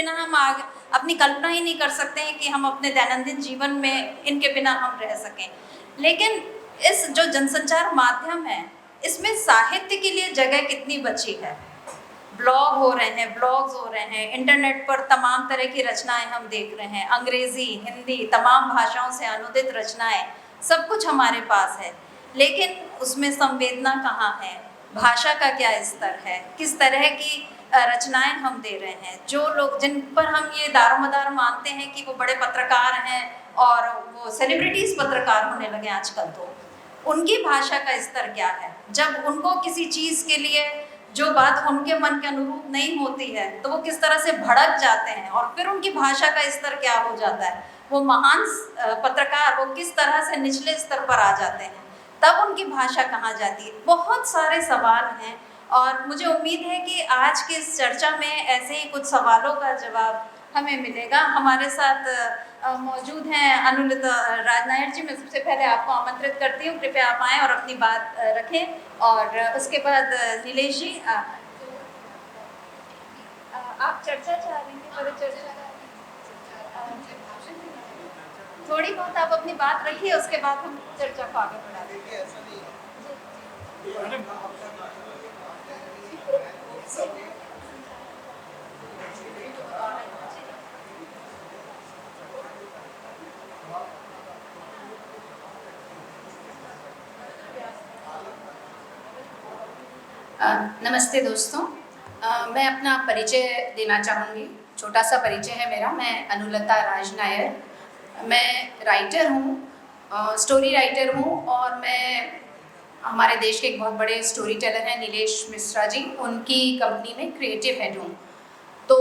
बिना हम आगे अपनी कल्पना ही नहीं कर सकते हैं कि हम अपने दैनंदिन जीवन में इनके बिना हम रह सकें। लेकिन इस जो जनसंचार माध्यम है, इसमें साहित्य के लिए जगह कितनी बची है। ब्लॉग हो रहे हैं, ब्लॉग्स हो रहे हैं, इंटरनेट पर तमाम तरह की रचनाएं हम देख रहे हैं, अंग्रेज़ी, हिंदी, तमाम भाषाओं से अनुदित रचनाएं, सब कुछ हमारे पास है। लेकिन उसमें संवेदना कहाँ है, भाषा का क्या स्तर है, किस तरह की रचनाएं हम दे रहे हैं। जो लोग जिन पर हम ये दारोमदार मानते हैं कि वो बड़े पत्रकार हैं और वो सेलिब्रिटीज़ पत्रकार होने लगे आजकल, तो उनकी भाषा का स्तर क्या है। जब उनको किसी चीज़ के लिए जो बात उनके मन के अनुरूप नहीं होती है, तो वो किस तरह से भड़क जाते हैं और फिर उनकी भाषा का स्तर क्या हो जाता है। वो महान पत्रकार वो किस तरह से निचले स्तर पर आ जाते हैं, तब उनकी भाषा कहाँ जाती है। बहुत सारे सवाल हैं और मुझे उम्मीद है कि आज की इस चर्चा में ऐसे ही कुछ सवालों का जवाब हमें मिलेगा। हमारे साथ मौजूद हैं अनुलता राजनायर जी। मैं सबसे पहले आपको आमंत्रित करती हूँ, कृपया आप आएँ और अपनी बात रखें। और उसके बाद नीलेश जी, आप चर्चा चाह रही हैं, परिचर्चा थोड़ी बहुत आप अपनी बात रखिए, उसके बाद हम चर्चा को आगे बढ़ाएंगे। नमस्ते दोस्तों, मैं अपना परिचय देना चाहूँगी। छोटा सा परिचय है मेरा। मैं अनुलता राजनायर, मैं राइटर हूँ, स्टोरी राइटर हूँ और मैं हमारे देश के एक बहुत बड़े स्टोरी टेलर हैं नीलेश मिश्रा जी, उनकी कंपनी में क्रिएटिव हेड हूँ। तो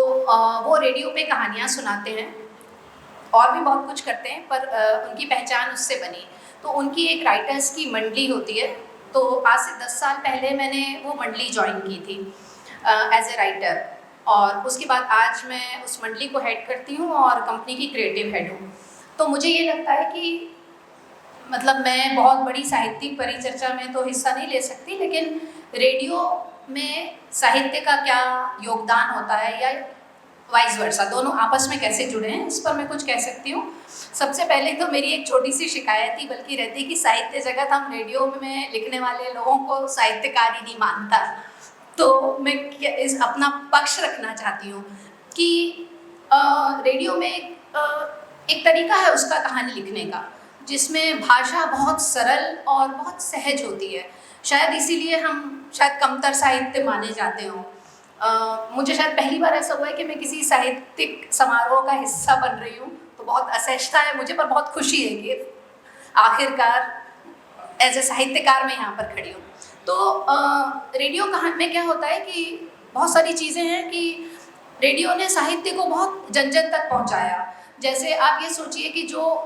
वो रेडियो पे कहानियाँ सुनाते हैं और भी बहुत कुछ करते हैं, पर उनकी पहचान उससे बनी। तो उनकी एक राइटर्स की मंडली होती है, तो आज से 10 साल पहले मैंने वो मंडली ज्वाइन की थी एज ए राइटर, और उसके बाद आज मैं उस मंडली को हेड करती हूँ और कंपनी की क्रिएटिव हेड हूँ। तो मुझे ये लगता है कि मतलब मैं बहुत बड़ी साहित्यिक परिचर्चा में तो हिस्सा नहीं ले सकती, लेकिन रेडियो में साहित्य का क्या योगदान होता है या वाइस वर्सा, दोनों आपस में कैसे जुड़े हैं, इस पर मैं कुछ कह सकती हूँ। सबसे पहले तो मेरी एक छोटी सी शिकायत ही बल्कि रहती कि साहित्य जगत हम रेडियो में लिखने वाले लोगों को साहित्यकार ही नहीं मानता। तो मैं इस अपना पक्ष रखना चाहती हूँ कि रेडियो में एक तरीका है उसका कहानी लिखने का, जिसमें भाषा बहुत सरल और बहुत सहज होती है। शायद इसीलिए हम शायद कमतर साहित्य माने जाते हों। मुझे शायद पहली बार ऐसा हुआ है कि मैं किसी साहित्यिक समारोह का हिस्सा बन रही हूँ, तो बहुत असहजता है मुझे, पर बहुत खुशी है कि आखिरकार एज ए साहित्यकार मैं यहाँ पर खड़ी हूँ। तो रेडियो कहानी में क्या होता है कि बहुत सारी चीज़ें हैं कि रेडियो ने साहित्य को बहुत जन जन तक पहुँचाया। जैसे आप ये सोचिए कि जो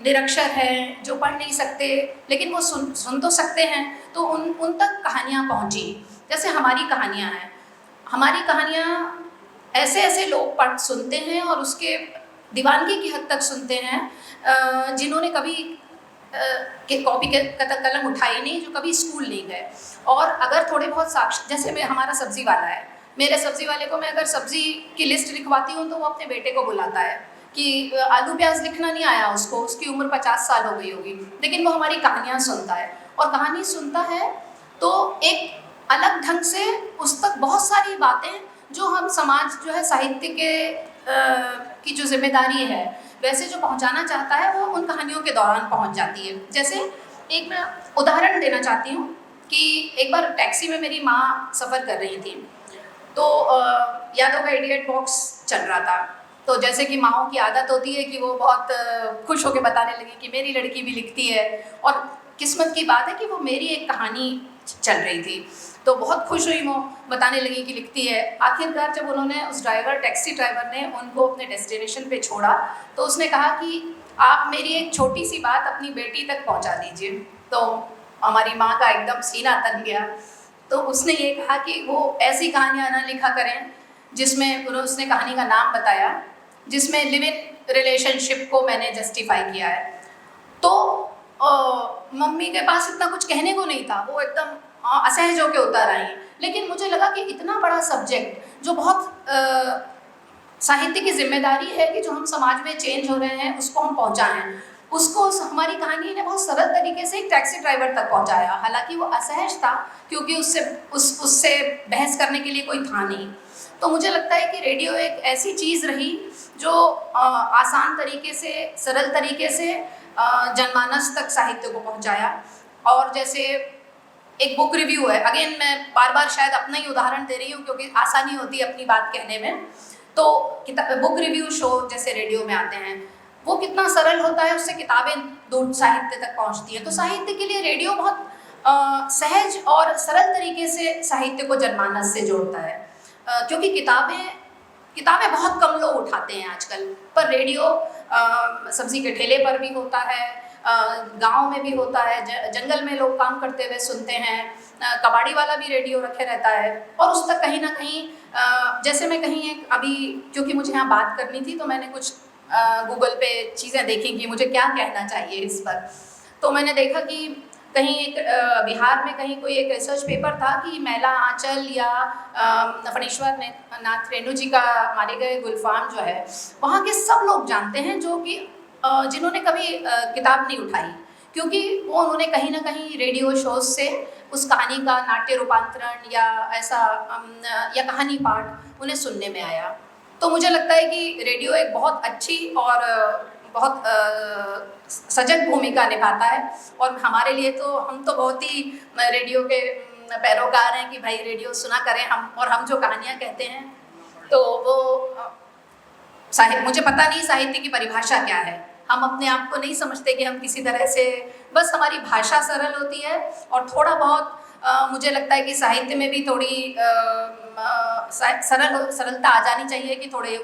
निरक्षर हैं, जो पढ़ नहीं सकते लेकिन वो सुन तो सकते हैं, तो उन तक कहानियाँ पहुँची। जैसे हमारी कहानियाँ हैं, हमारी कहानियाँ ऐसे ऐसे लोग पढ़ सुनते हैं और उसके दीवानगी की हद तक सुनते हैं जिन्होंने कभी कॉपी कलम उठाई नहीं, जो कभी स्कूल नहीं गए। और अगर थोड़े बहुत साक्ष्य, जैसे हमारा सब्जी वाला है, मेरे सब्जी वाले को मैं अगर सब्जी की लिस्ट लिखवाती हूँ तो वो अपने बेटे को बुलाता है कि आलू प्याज लिखना नहीं आया उसको, उसकी उम्र 50 साल हो गई होगी, लेकिन वो हमारी कहानियाँ सुनता है। और कहानी सुनता है तो एक अलग ढंग से उस तक बहुत सारी बातें जो हम समाज जो है साहित्य के की जो जिम्मेदारी है वैसे जो पहुंचाना चाहता है, वो उन कहानियों के दौरान पहुंच जाती है। जैसे एक मैं उदाहरण देना चाहती हूँ कि एक बार टैक्सी में मेरी माँ सफ़र कर रही थी, तो यादों का इडियट बॉक्स चल रहा था। तो जैसे कि माँओं की आदत होती है कि वो बहुत खुश होकर बताने लगी कि मेरी लड़की भी लिखती है, और किस्मत की बात है कि वो मेरी एक कहानी चल रही थी, तो बहुत खुश हुई वो, बताने लगी कि लिखती है। आखिरकार जब उन्होंने उस टैक्सी ड्राइवर ने उनको अपने डेस्टिनेशन पे छोड़ा, तो उसने कहा कि आप मेरी एक छोटी सी बात अपनी बेटी तक पहुंचा दीजिए। तो हमारी माँ का एकदम सीना तन गया। तो उसने ये कहा कि वो ऐसी कहानियाँ ना लिखा करें जिसमें उसने कहानी का नाम बताया जिसमें लिव इन रिलेशनशिप को मैंने जस्टिफाई किया है। तो मम्मी के पास इतना कुछ कहने को नहीं था, वो एकदम असहज होकर उतर आई। लेकिन मुझे लगा कि इतना बड़ा सब्जेक्ट जो बहुत साहित्य की जिम्मेदारी है कि जो हम समाज में चेंज हो रहे हैं उसको हम पहुंचाएं। उसको हमारी कहानी ने बहुत सरल तरीके से एक टैक्सी ड्राइवर तक पहुंचाया, हालांकि वो असहज था क्योंकि उससे बहस करने के लिए कोई था नहीं। तो मुझे लगता है कि रेडियो एक ऐसी चीज़ रही जो आसान तरीके से, सरल तरीके से जनमानस तक साहित्य को पहुंचाया। और जैसे एक बुक रिव्यू है, अगेन मैं बार बार शायद अपना ही उदाहरण दे रही हूँ क्योंकि आसानी होती है अपनी बात कहने में, तो बुक रिव्यू शो जैसे रेडियो में आते हैं, वो कितना सरल होता है, उससे किताबें दूर साहित्य तक पहुँचती हैं। तो साहित्य के लिए रेडियो बहुत सहज और सरल तरीके से साहित्य को जनमानस से जोड़ता है। क्योंकि किताबें बहुत कम लोग उठाते हैं आजकल, पर रेडियो सब्जी के ठेले पर भी होता है, गांव में भी होता है, जंगल में लोग काम करते हुए सुनते हैं, कबाड़ी वाला भी रेडियो रखे रहता है। और उस तक कहीं ना कहीं जैसे मैं कहीं एक अभी, क्योंकि मुझे यहाँ बात करनी थी तो मैंने कुछ गूगल पे चीज़ें देखी कि मुझे क्या कहना चाहिए इस पर। तो मैंने देखा कि कहीं एक बिहार में कहीं कोई एक रिसर्च पेपर था कि मैला आंचल या फणीश्वर नाथ रेणु जी का मारे गए गुलफाम जो है, वहाँ के सब लोग जानते हैं जो कि जिन्होंने कभी किताब नहीं उठाई, क्योंकि वो उन्होंने कहीं ना कहीं रेडियो शोज से उस कहानी का नाट्य रूपांतरण या ऐसा या कहानी पाठ उन्हें सुनने में आया। तो मुझे लगता है कि रेडियो एक बहुत अच्छी और बहुत सजग भूमिका निभाता है। और हमारे लिए तो हम तो बहुत ही रेडियो के पैरोकार हैं कि भाई रेडियो सुना करें हम, और हम जो कहानियाँ कहते हैं तो वो साहित्य, मुझे पता नहीं साहित्य की परिभाषा क्या है, हम अपने आप को नहीं समझते कि हम किसी तरह से, बस हमारी भाषा सरल होती है और थोड़ा बहुत मुझे लगता है कि साहित्य में भी थोड़ी सरलता आ जानी चाहिए कि थोड़े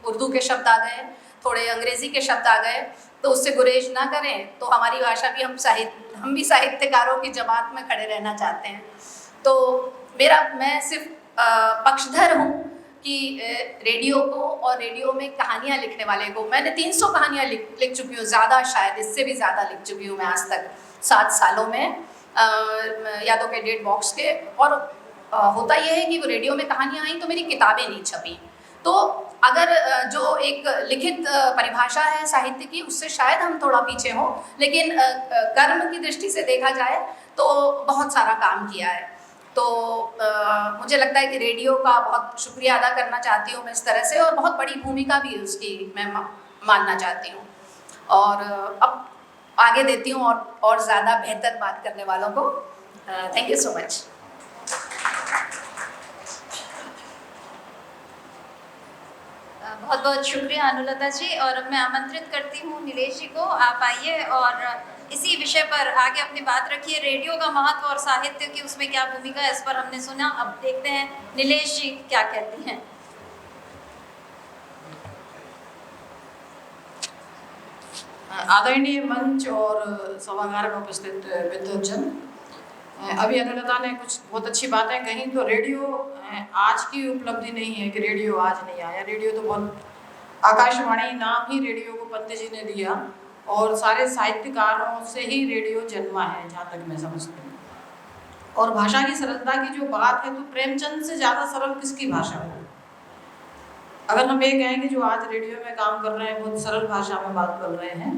उर्दू के शब्द आ गए, थोड़े अंग्रेजी के शब्द आ गए, तो उससे गुरेज ना करें। तो हमारी भाषा भी हम भी साहित्यकारों की जमात में खड़े रहना चाहते हैं। तो मैं सिर्फ पक्षधर हूँ कि रेडियो को और रेडियो में कहानियाँ लिखने वाले को, मैंने 300 कहानियाँ लिख चुकी हूँ, ज़्यादा शायद इससे भी ज़्यादा लिख चुकी हूँ मैं आज तक 7 सालों में, यादों के डेट बॉक्स के। और होता यह है कि वो रेडियो में कहानियाँ आई तो मेरी किताबें नहीं छपी। तो अगर जो एक लिखित परिभाषा है साहित्य की, उससे शायद हम थोड़ा पीछे हों, लेकिन कर्म की दृष्टि से देखा जाए तो बहुत सारा काम किया है। तो मुझे लगता है कि रेडियो का बहुत शुक्रिया अदा करना चाहती हूँ मैं इस तरह से, और बहुत बड़ी भूमिका भी उसकी मैं मानना चाहती हूँ। और अब आगे देती हूँ और ज़्यादा बेहतर बात करने वालों को। Thank you so much. बहुत बहुत शुक्रिया अनुलता जी, और मैं आमंत्रित करती हूँ नीलेश जी को, आप आइए और इसी विषय पर आगे अपनी बात रखिए। रेडियो का महत्व और साहित्य की उसमें क्या भूमिका है, इस पर हमने सुना, अब देखते हैं नीलेश जी क्या कहती हैं। आदरणीय मंच और सभागार में उपस्थित विद्वजन, अभी अनुलता ने कुछ बहुत अच्छी बातें कही। तो रेडियो आज की उपलब्धि नहीं है कि रेडियो आज नहीं आया, रेडियो तो बहुत, आकाशवाणी नाम ही रेडियो को पंडित जी ने दिया और सारे साहित्यकारों से ही रेडियो जन्मा है जहाँ तक मैं समझती हूँ। और भाषा की सरलता की जो बात है, तो प्रेमचंद से ज़्यादा सरल किसकी भाषा हो। अगर हम ये कहें कि जो आज रेडियो में काम कर रहे हैं बहुत सरल भाषा में बात कर रहे हैं,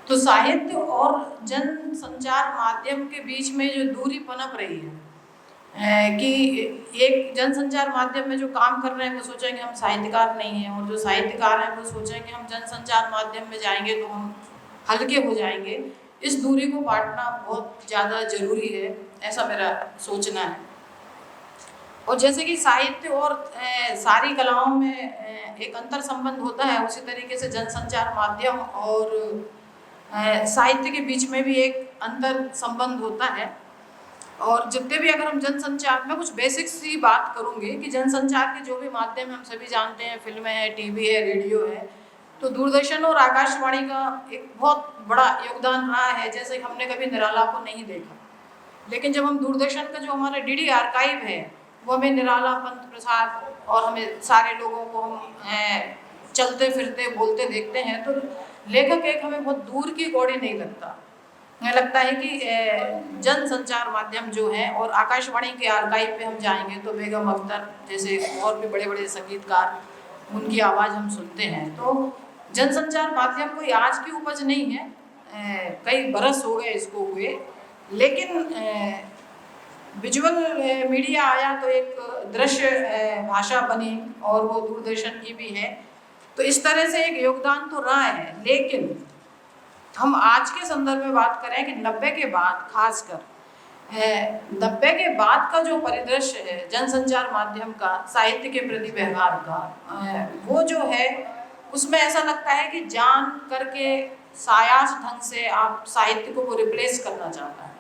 तो साहित्य और जन संचार माध्यम के बीच में जो दूरी पनप रही है कि एक जन संचार माध्यम में जो काम कर रहे हैं वो सोचेंगे हम साहित्यकार नहीं हैं, और जो साहित्यकार हैं वो सोचेंगे हम जन संचार माध्यम में जाएंगे तो हम हल्के हो जाएंगे। इस दूरी को बांटना बहुत ज़्यादा जरूरी है, ऐसा मेरा सोचना है। और जैसे कि साहित्य और सारी कलाओं में एक अंतर संबंध होता है, उसी तरीके से जनसंचार माध्यम और साहित्य के बीच में भी एक अंतर संबंध होता है। और जितने भी, अगर हम जनसंचार में कुछ बेसिक सी बात करूँगी कि जनसंचार के जो भी माध्यम हम सभी जानते हैं, फिल्में हैं, टीवी है, रेडियो है, तो दूरदर्शन और आकाशवाणी का एक बहुत बड़ा योगदान रहा है। जैसे हमने कभी निराला को नहीं देखा, लेकिन जब हम दूरदर्शन का जो हमारा डीडी आर्काइव है वो हमें निराला, पंत प्रसाद और हमें सारे लोगों को हम चलते फिरते बोलते देखते हैं, तो लेखक एक हमें बहुत दूर की कौड़ी नहीं लगता। हमें लगता है कि जन संचार माध्यम जो है, और आकाशवाणी के आर्काइव पे हम जाएंगे तो बेगम अख्तर जैसे और भी बड़े बड़े संगीतकार उनकी आवाज़ हम सुनते हैं। तो जनसंचार माध्यम कोई आज की उपज नहीं है, कई बरस हो गए इसको हुए, लेकिन विजुअल मीडिया आया तो एक दृश्य भाषा बनी और वो दूरदर्शन की भी है, तो इस तरह से एक योगदान तो रहा है। लेकिन हम आज के संदर्भ में बात करें कि 90 के बाद, खासकर 90 के बाद का जो परिदृश्य है जनसंचार माध्यम का, साहित्य के प्रति व्यवहार का, वो जो है उसमें ऐसा लगता है कि जान करके सायास ढंग से आप साहित्य को वो रिप्लेस करना चाहता है,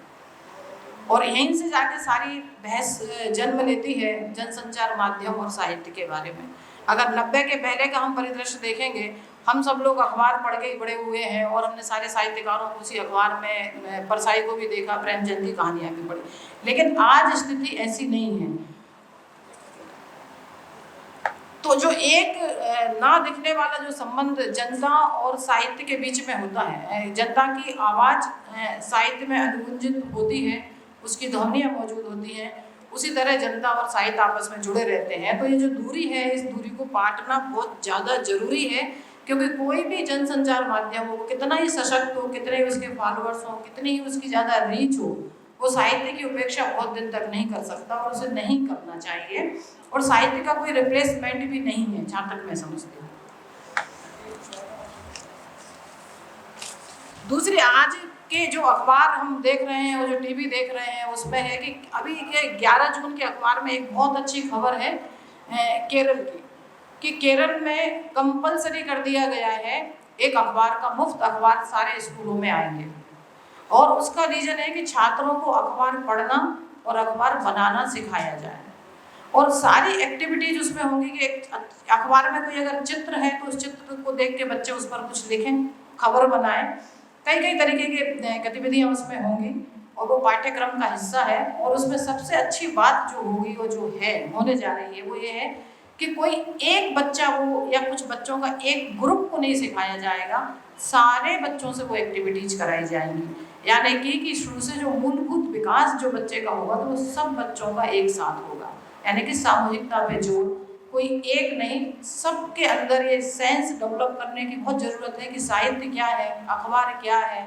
और यहीं से जाके सारी बहस जन्म लेती है जनसंचार माध्यम और साहित्य के बारे में। अगर 90 के पहले का हम परिदृश्य देखेंगे, हम सब लोग अखबार पढ़ के ही बड़े हुए हैं और हमने सारे साहित्यकारों को उसी अखबार में, परसाई को भी देखा, प्रेमचंद की कहानियाँ भी पढ़ी, लेकिन आज स्थिति ऐसी नहीं है। तो जो एक ना दिखने वाला जो संबंध जनता और साहित्य के बीच में होता है, जनता की आवाज़ साहित्य में अनुगुंजित होती है, उसकी ध्वनियाँ मौजूद होती हैं, उसी तरह जनता और साहित्य आपस में जुड़े रहते हैं। तो ये जो दूरी है, इस दूरी को पाटना बहुत ज़्यादा जरूरी है, क्योंकि कोई भी जनसंचार माध्यम हो, कितना ही सशक्त हो, कितने ही उसके फॉलोअर्स हो, कितनी ही उसकी ज़्यादा रीच हो, वो साहित्य की उपेक्षा बहुत दिन तक नहीं कर सकता और उसे नहीं करना चाहिए। और साहित्य का कोई रिप्लेसमेंट भी नहीं है, जहाँ तक मैं समझती हूँ। दूसरी, आज के जो अखबार हम देख रहे हैं और जो टीवी देख रहे हैं, उसमें है कि अभी ये 11 जून के अखबार में एक बहुत अच्छी खबर है केरल की, कि केरल में कंपलसरी कर दिया गया है एक अखबार का, मुफ्त अखबार सारे स्कूलों में आएंगे। और उसका रीजन है कि छात्रों को अखबार पढ़ना और अखबार बनाना सिखाया जाए, और सारी एक्टिविटीज उसमें होंगी कि एक अखबार में कोई अगर चित्र है तो उस चित्र को देख के बच्चे उस पर कुछ लिखें, खबर बनाएं, कई तरीके की गतिविधियां उसमें होंगी, और वो पाठ्यक्रम का हिस्सा है। और उसमें सबसे अच्छी बात जो होगी, वो जो है होने जा रही है, वो ये है कि कोई एक बच्चा वो या कुछ बच्चों का एक ग्रुप को नहीं सिखाया जाएगा, सारे बच्चों से वो एक्टिविटीज कराई जाएंगी। यानी कि शुरू से जो मूलभूत विकास जो बच्चे का होगा, तो वो सब बच्चों का एक साथ होगा, यानी कि सामूहिकता पे जोर, कोई एक नहीं, सबके अंदर ये सेंस डेवलप करने की बहुत ज़रूरत है कि साहित्य क्या है, अखबार क्या है,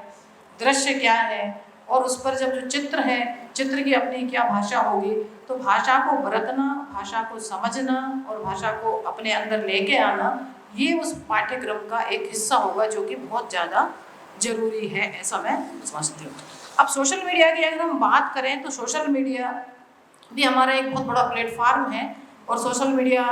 दृश्य क्या है, और उस पर जब जो चित्र है, चित्र की अपनी क्या भाषा होगी, तो भाषा को बरतना, भाषा को समझना और भाषा को अपने अंदर लेके आना, ये उस पाठ्यक्रम का एक हिस्सा होगा, जो कि बहुत ज़्यादा जरूरी है, ऐसा मैं समझती हूँ। अब सोशल मीडिया की अगर हम बात करें, तो सोशल मीडिया भी हमारा एक बहुत बड़ा प्लेटफार्म है, और सोशल मीडिया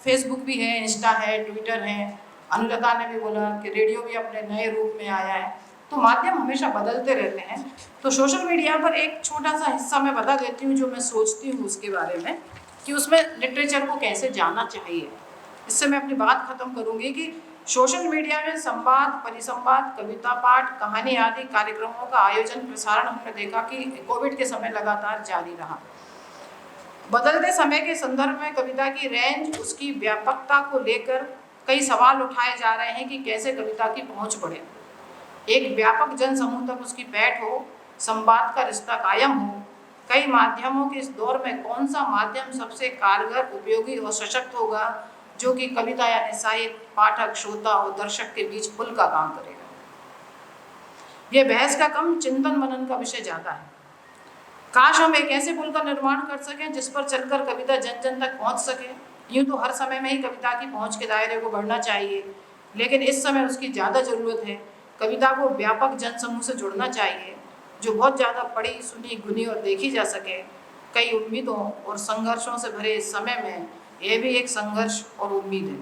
फेसबुक भी है, इंस्टा है, ट्विटर है, अनुलता ने भी बोला कि रेडियो भी अपने नए रूप में आया है। तो माध्यम हमेशा बदलते रहते हैं। तो सोशल मीडिया पर एक छोटा सा हिस्सा मैं बता देती हूँ जो मैं सोचती हूँ उसके बारे में, कि उसमें लिटरेचर को कैसे जाना चाहिए। इससे मैं अपनी बात खत्म करूँगी कि सोशल मीडिया में संवाद, परिसंवाद, कविता पाठ, कहानी आदि कार्यक्रमों का आयोजन, प्रसारण हमने देखा कि कोविड के समय लगातार जारी रहा। बदलते समय के संदर्भ में कविता की रेंज, उसकी व्यापकता को लेकर कई सवाल उठाए जा रहे हैं कि कैसे कविता की पहुंच बढ़े, एक व्यापक जन समूह तक उसकी पैठ हो, संवाद का रिश्ता कायम हो। कई माध्यमों के इस दौर में कौन सा माध्यम सबसे कारगर, उपयोगी और सशक्त होगा, जो कि कविता यानी साहित्य, पाठक, श्रोता और दर्शक के बीच पुल का काम करेगा। ये बहस का कम, चिंतन मनन का विषय ज़्यादा है। काश हम एक ऐसे पुल का निर्माण कर सकें जिस पर चलकर कविता जन जन तक पहुंच सके। यूँ तो हर समय में ही कविता की पहुंच के दायरे को बढ़ना चाहिए, लेकिन इस समय उसकी ज़्यादा ज़रूरत है। कविता को व्यापक जन समूह से जुड़ना चाहिए, जो बहुत ज़्यादा पढ़ी, सुनी, गुनी और देखी जा सके। कई उम्मीदों और संघर्षों से भरे इस समय में यह भी एक संघर्ष और उम्मीद है।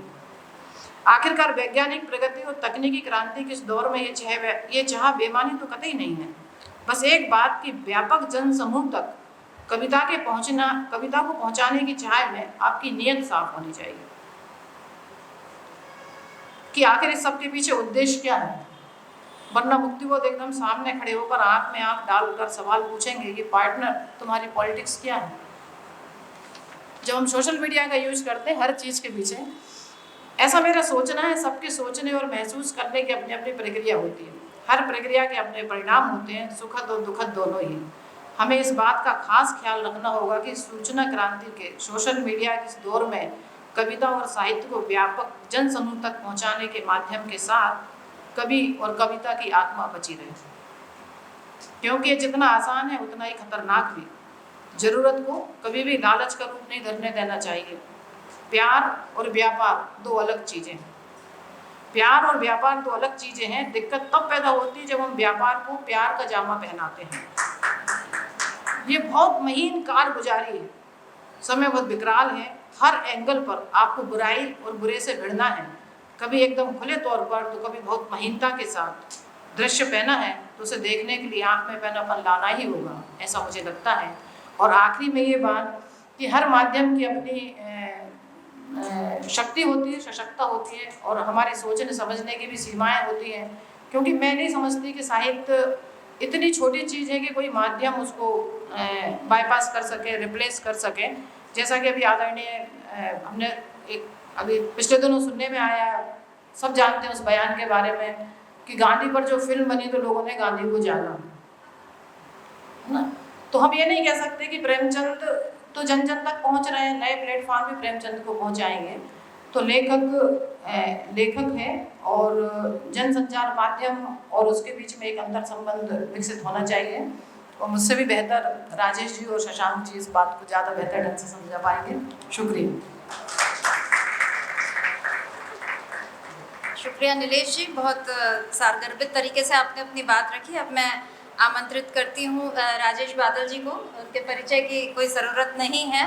आखिरकार वैज्ञानिक प्रगति और तकनीकी क्रांति के इस दौर में ये चाह बेमानी तो कतई नहीं है। बस एक बात कि व्यापक जन समूह तक कविता को पहुंचाने की चाह में आपकी नीयत साफ होनी चाहिए कि आखिर इस सब के पीछे उद्देश्य क्या है। वरना मुक्तिबोध एकदम सामने खड़े होकर आंख में आंख डालकर सवाल पूछेंगे कि पार्टनर तुम्हारी पॉलिटिक्स क्या है। जब हम सोशल मीडिया का यूज करते हैं हर चीज़ के पीछे, ऐसा मेरा सोचना है, सबके सोचने और महसूस करने की अपनी अपनी प्रक्रिया होती है। हर प्रक्रिया के अपने परिणाम होते हैं, सुखद और दुखद दोनों ही। हमें इस बात का खास ख्याल रखना होगा कि सूचना क्रांति के, सोशल मीडिया के इस दौर में कविता और साहित्य को व्यापक जन समूह तक पहुंचाने के माध्यम के साथ कवि और कविता की आत्मा बची रहे, क्योंकि जितना आसान है उतना ही खतरनाक भी। जरूरत को कभी भी लालच का रूप नहीं धरने देना चाहिए। प्यार और व्यापार दो अलग चीजें हैं। प्यार और व्यापार दो अलग चीजें हैं। दिक्कत तब पैदा होती है जब हम व्यापार को प्यार का जामा पहनाते हैं। ये बहुत महीन कारगुजारी है, समय बहुत विकराल है। हर एंगल पर आपको बुराई और बुरे से भिड़ना है, कभी एकदम खुले तौर पर तो कभी बहुत महीनता के साथ। दृश्य पहना है तो उसे देखने के लिए आंख में पहनापन लाना ही होगा, ऐसा मुझे लगता है। और आखिरी में ये बात कि हर माध्यम की अपनी शक्ति होती है, सशक्ता होती है, और हमारे सोचने समझने की भी सीमाएं होती हैं। क्योंकि मैं नहीं समझती कि साहित्य इतनी छोटी चीज़ है कि कोई माध्यम उसको बाईपास कर सके, रिप्लेस कर सके। जैसा कि अभी आदरणीय हमने एक अभी पिछले दिनों सुनने में आया, सब जानते हैं उस बयान के बारे में, कि गांधी पर जो फिल्म बनी तो लोगों ने गांधी को जाना, है ना। तो हम ये नहीं कह सकते कि प्रेमचंद तो जन जन तक पहुंच रहे हैं, नए प्लेटफॉर्म भी प्रेमचंद को पहुंचाएंगे। तो लेखक है और जनसंचार माध्यम और उसके बीच में एक अंतर संबंध विकसित होना चाहिए। और मुझसे भी बेहतर राजेश जी और शशांक जी इस बात को ज़्यादा बेहतर ढंग से समझा पाएंगे। शुक्रिया नीलेश जी, बहुत सारगर्भित तरीके से आपने अपनी बात रखी। अब मैं आमंत्रित करती हूँ राजेश बादल जी को। उनके परिचय की कोई ज़रूरत नहीं है।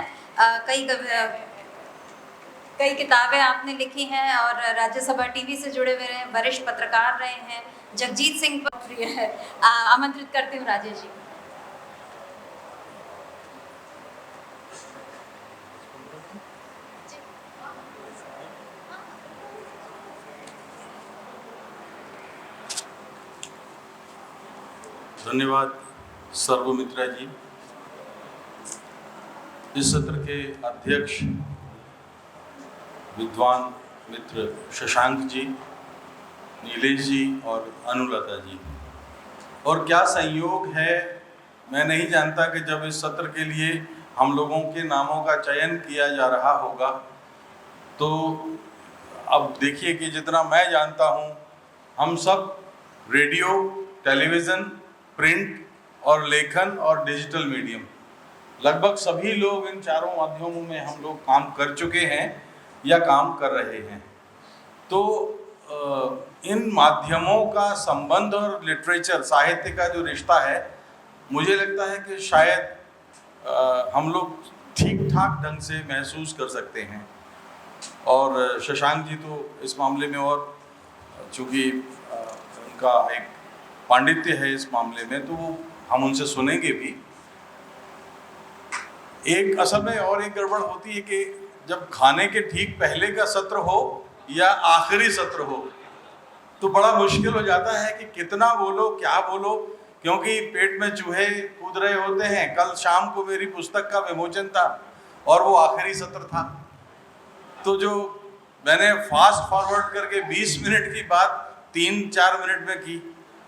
कई किताबें आपने लिखी हैं और राज्यसभा टीवी से जुड़े हुए हैं, वरिष्ठ पत्रकार रहे हैं। जगजीत सिंह पर प्रिय है। आमंत्रित करती हूँ राजेश जी। धन्यवाद सर्वमित्रा जी। इस सत्र के अध्यक्ष विद्वान मित्र शशांक जी, नीलेश जी और अनुलता जी। और क्या संयोग है, मैं नहीं जानता कि जब इस सत्र के लिए हम लोगों के नामों का चयन किया जा रहा होगा, तो अब देखिए कि जितना मैं जानता हूँ, हम सब रेडियो, टेलीविज़न, प्रिंट और लेखन और डिजिटल मीडियम, लगभग सभी लोग इन चारों माध्यमों में हम लोग काम कर चुके हैं या काम कर रहे हैं। तो इन माध्यमों का संबंध और लिटरेचर, साहित्य का जो रिश्ता है, मुझे लगता है कि शायद हम लोग ठीक ठाक ढंग से महसूस कर सकते हैं। और शशांक जी तो इस मामले में, और चूँकि उनका एक पांडित्य है इस मामले में, तो हम उनसे सुनेंगे भी। एक असल में और एक गड़बड़ होती है कि जब खाने के ठीक पहले का सत्र हो या आखिरी सत्र हो, तो बड़ा मुश्किल हो जाता है कि कितना बोलो, क्या बोलो, क्योंकि पेट में चूहे कूद रहे होते हैं। कल शाम को मेरी पुस्तक का विमोचन था और वो आखिरी सत्र था, तो जो मैंने फास्ट फॉरवर्ड करके 20 मिनट की बात 3-4 मिनट में की,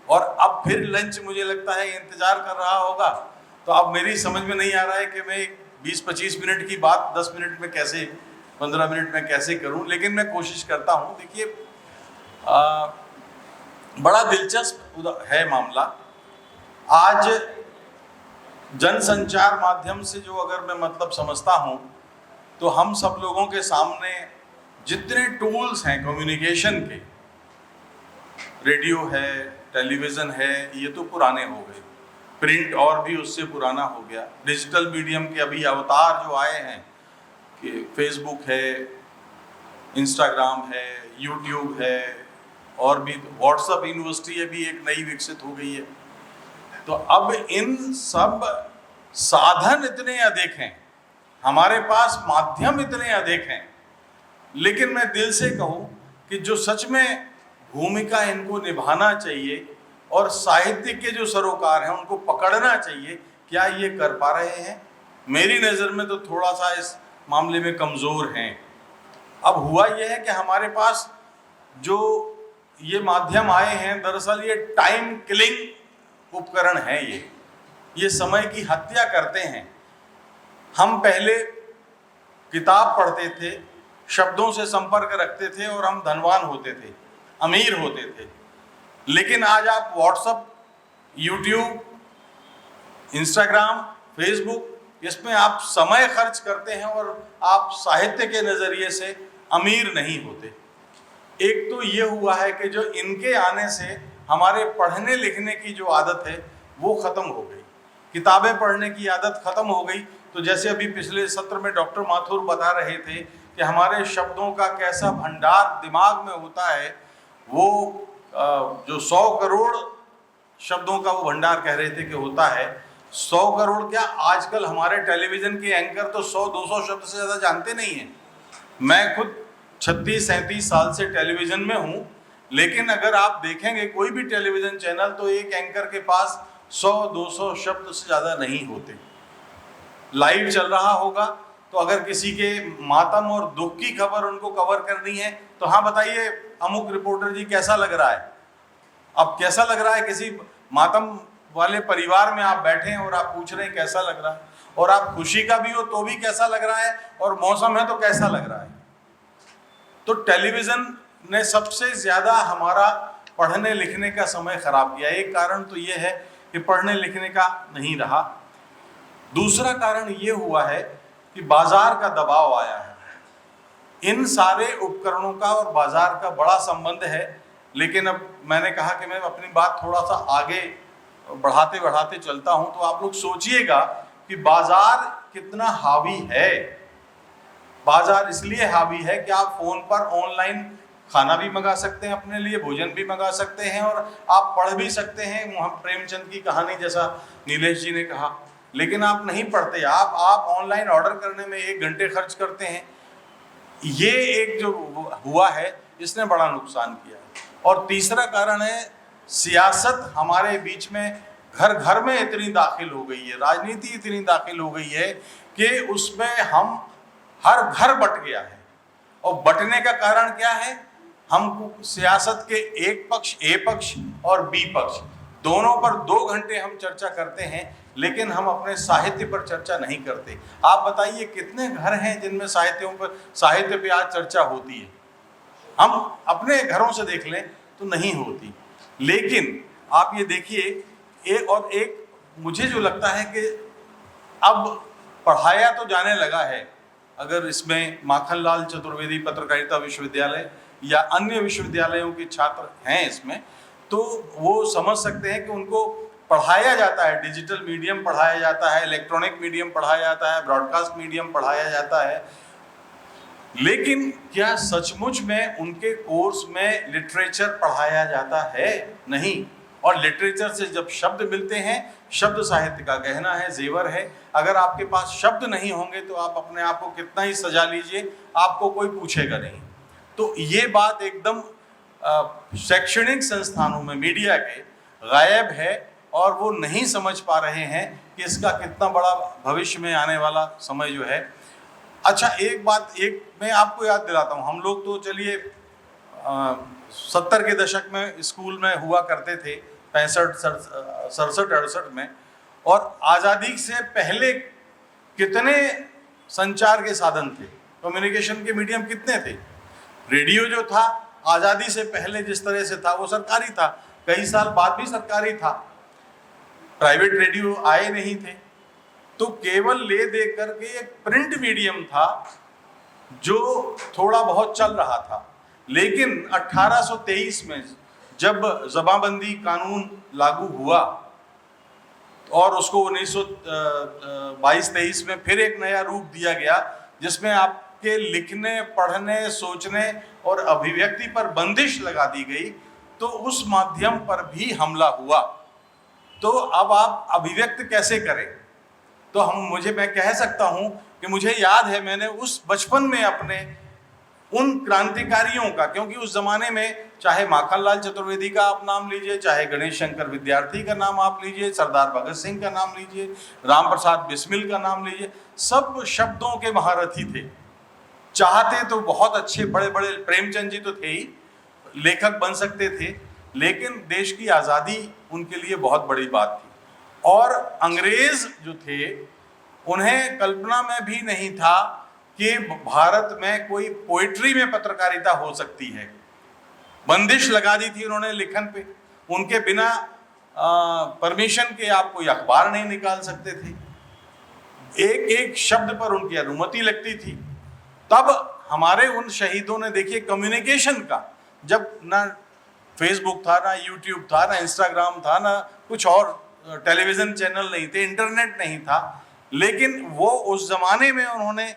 और अब फिर लंच मुझे लगता है इंतज़ार कर रहा होगा। तो अब मेरी समझ में नहीं आ रहा है कि मैं 20-25 मिनट की बात 10 मिनट में कैसे, 15 मिनट में कैसे करूं, लेकिन मैं कोशिश करता हूं। देखिए, बड़ा दिलचस्प है मामला। आज जनसंचार माध्यम से जो अगर मैं मतलब समझता हूं, तो हम सब लोगों के सामने जितने टूल्स हैं कम्युनिकेशन के, रेडियो है, टेलीविज़न है, ये तो पुराने हो गए। प्रिंट और भी उससे पुराना हो गया। डिजिटल मीडियम के अभी अवतार जो आए हैं कि फेसबुक है, इंस्टाग्राम है, यूट्यूब है, और भी व्हाट्सएप यूनिवर्सिटी अभी एक नई विकसित हो गई है। तो अब इन सब साधन इतने अधिक हैं, हमारे पास माध्यम इतने अधिक हैं, लेकिन मैं दिल से कहूँ कि जो सच में भूमिका इनको निभाना चाहिए और साहित्य के जो सरोकार हैं उनको पकड़ना चाहिए, क्या ये कर पा रहे हैं? मेरी नज़र में तो थोड़ा सा इस मामले में कमज़ोर हैं। अब हुआ यह है कि हमारे पास जो ये माध्यम आए हैं, दरअसल ये टाइम किलिंग उपकरण हैं। ये समय की हत्या करते हैं। हम पहले किताब पढ़ते थे, शब्दों से संपर्क रखते थे और हम धनवान होते थे, अमीर होते थे। लेकिन आज आप व्हाट्सएप, यूट्यूब, इंस्टाग्राम, फेसबुक, इसमें आप समय खर्च करते हैं और आप साहित्य के नज़रिए से अमीर नहीं होते। एक तो ये हुआ है कि जो इनके आने से हमारे पढ़ने लिखने की जो आदत है वो ख़त्म हो गई, किताबें पढ़ने की आदत ख़त्म हो गई। तो जैसे अभी पिछले सत्र में डॉक्टर माथुर बता रहे थे कि हमारे शब्दों का कैसा भंडार दिमाग में होता है, वो जो 100 करोड़ शब्दों का वो भंडार कह रहे थे कि होता है। 100 करोड़ क्या, आजकल हमारे टेलीविज़न के एंकर तो 100-200 शब्द से ज़्यादा जानते नहीं हैं। मैं खुद 36-37 साल से टेलीविज़न में हूँ, लेकिन अगर आप देखेंगे कोई भी टेलीविज़न चैनल तो एक एंकर के पास 100-200 शब्द से ज़्यादा नहीं होते। लाइव चल रहा होगा तो अगर किसी के मातम और दुख की खबर उनको कवर करनी है तो हाँ बताइए अमुक रिपोर्टर जी कैसा लग रहा है। अब कैसा लग रहा है, किसी मातम वाले परिवार में आप बैठे हैं और आप पूछ रहे हैं कैसा लग रहा है, और आप खुशी का भी हो तो भी कैसा लग रहा है, और मौसम है तो कैसा लग रहा है। तो टेलीविज़न ने सबसे ज़्यादा हमारा पढ़ने लिखने का समय खराब किया। एक कारण तो ये है कि पढ़ने लिखने का नहीं रहा। दूसरा कारण ये हुआ है कि बाजार का दबाव आया है। इन सारे उपकरणों का और बाजार का बड़ा संबंध है, लेकिन अब मैंने कहा कि मैं अपनी बात थोड़ा सा आगे बढ़ाते बढ़ाते चलता हूं, तो आप लोग सोचिएगा कि बाजार कितना हावी है। बाजार इसलिए हावी है कि आप फोन पर ऑनलाइन खाना भी मंगा सकते हैं, अपने लिए भोजन भी मंगा सकते हैं, और आप पढ़ भी सकते हैं मोहम्मद प्रेमचंद की कहानी जैसा नीलेश जी ने कहा। लेकिन आप नहीं पढ़ते, आप ऑनलाइन ऑर्डर करने में 1 घंटे खर्च करते हैं। ये एक जो हुआ है इसने बड़ा नुकसान किया है। और तीसरा कारण है सियासत हमारे बीच में घर घर में इतनी दाखिल हो गई है, राजनीति इतनी दाखिल हो गई है कि उसमें हम हर घर बट गया है। और बटने का कारण क्या है, हम सियासत के एक पक्ष ए पक्ष और बी पक्ष दोनों पर 2 घंटे हम चर्चा करते हैं, लेकिन हम अपने साहित्य पर चर्चा नहीं करते। आप बताइए कितने घर हैं जिनमें साहित्य पे आज चर्चा होती है। हम अपने घरों से देख लें तो नहीं होती। लेकिन आप ये देखिए, एक मुझे जो लगता है कि अब पढ़ाया तो जाने लगा है, अगर इसमें माखनलाल चतुर्वेदी पत्रकारिता विश्वविद्यालय या अन्य विश्वविद्यालयों के छात्र हैं इसमें, तो वो समझ सकते हैं कि उनको पढ़ाया जाता है, डिजिटल मीडियम पढ़ाया जाता है, इलेक्ट्रॉनिक मीडियम पढ़ाया जाता है, ब्रॉडकास्ट मीडियम पढ़ाया जाता है। लेकिन क्या सचमुच में उनके कोर्स में लिटरेचर पढ़ाया जाता है? नहीं। और लिटरेचर से जब शब्द मिलते हैं, शब्द साहित्य का गहना है, जेवर है। अगर आपके पास शब्द नहीं होंगे तो आप अपने आप को कितना ही सजा लीजिए, आपको कोई पूछेगा नहीं। तो ये बात एकदम शैक्षणिक संस्थानों में मीडिया के गायब है, और वो नहीं समझ पा रहे हैं कि इसका कितना बड़ा भविष्य में आने वाला समय जो है। अच्छा, एक मैं आपको याद दिलाता हूँ, हम लोग तो चलिए 70 के दशक में स्कूल में हुआ करते थे, 65, 67, 68 में, और आज़ादी से पहले कितने संचार के साधन थे, कम्युनिकेशन के मीडियम कितने थे। रेडियो जो था आज़ादी से पहले जिस तरह से था वो सरकारी था, कई साल बाद भी सरकारी था, प्राइवेट रेडियो आए नहीं थे। तो केवल ले दे करके एक प्रिंट मीडियम था जो थोड़ा बहुत चल रहा था। लेकिन 1823 में जब जमाबंदी कानून लागू हुआ और उसको 1922-23 में फिर एक नया रूप दिया गया, जिसमें आपके लिखने, पढ़ने, सोचने और अभिव्यक्ति पर बंदिश लगा दी गई, तो उस माध्यम पर भी हमला हुआ। तो अब आप अभिव्यक्त कैसे करें? तो मैं कह सकता हूं कि मुझे याद है, मैंने उस बचपन में अपने उन क्रांतिकारियों का, क्योंकि उस जमाने में चाहे माखनलाल चतुर्वेदी का आप नाम लीजिए, चाहे गणेश शंकर विद्यार्थी का नाम आप लीजिए, सरदार भगत सिंह का नाम लीजिए, राम प्रसाद बिस्मिल का नाम लीजिए, सब शब्दों के महारथी थे। चाहते तो बहुत अच्छे बड़े बड़े, प्रेमचंद जी तो थे ही, लेखक बन सकते थे, लेकिन देश की आज़ादी उनके लिए बहुत बड़ी बात थी। और अंग्रेज जो थे, उन्हें कल्पना में भी नहीं था कि भारत में कोई पोइट्री में पत्रकारिता हो सकती है। बंदिश लगा दी थी उन्होंने लिखन पे, उनके बिना परमिशन के आप कोई अखबार नहीं निकाल सकते थे, एक एक शब्द पर उनकी अनुमति लगती थी। तब हमारे उन शहीदों ने, देखिए कम्युनिकेशन का, जब ना फेसबुक था, ना यूट्यूब था, ना इंस्टाग्राम था, ना कुछ और टेलीविजन चैनल नहीं थे, इंटरनेट नहीं था, लेकिन वो उस जमाने में उन्होंने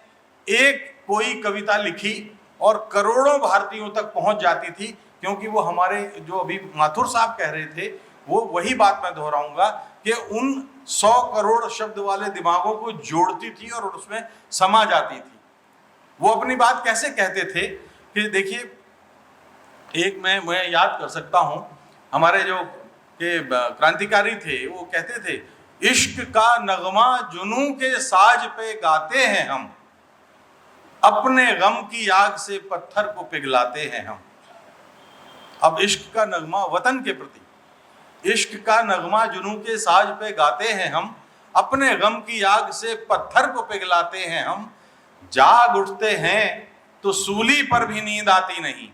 एक कोई कविता लिखी और करोड़ों भारतीयों तक पहुंच जाती थी, क्योंकि वो हमारे जो अभी माथुर साहब कह रहे थे, वो वही बात मैं दोहराऊंगा कि उन 100 करोड़ शब्द वाले दिमागों को जोड़ती थी और उसमें समा जाती थी। वो अपनी बात कैसे कहते थे कि देखिए, एक मैं याद कर सकता हूं, हमारे जो के क्रांतिकारी थे वो कहते थे, इश्क का नगमा जुनून के साज पे गाते हैं हम, अपने गम की आग से पत्थर को पिघलाते हैं हम। अब इश्क का नगमा वतन के प्रति, इश्क का नगमा जुनून के साज पे गाते हैं हम, अपने गम की आग से पत्थर को पिघलाते हैं हम, जाग उठते हैं तो सूली पर भी नींद आती नहीं।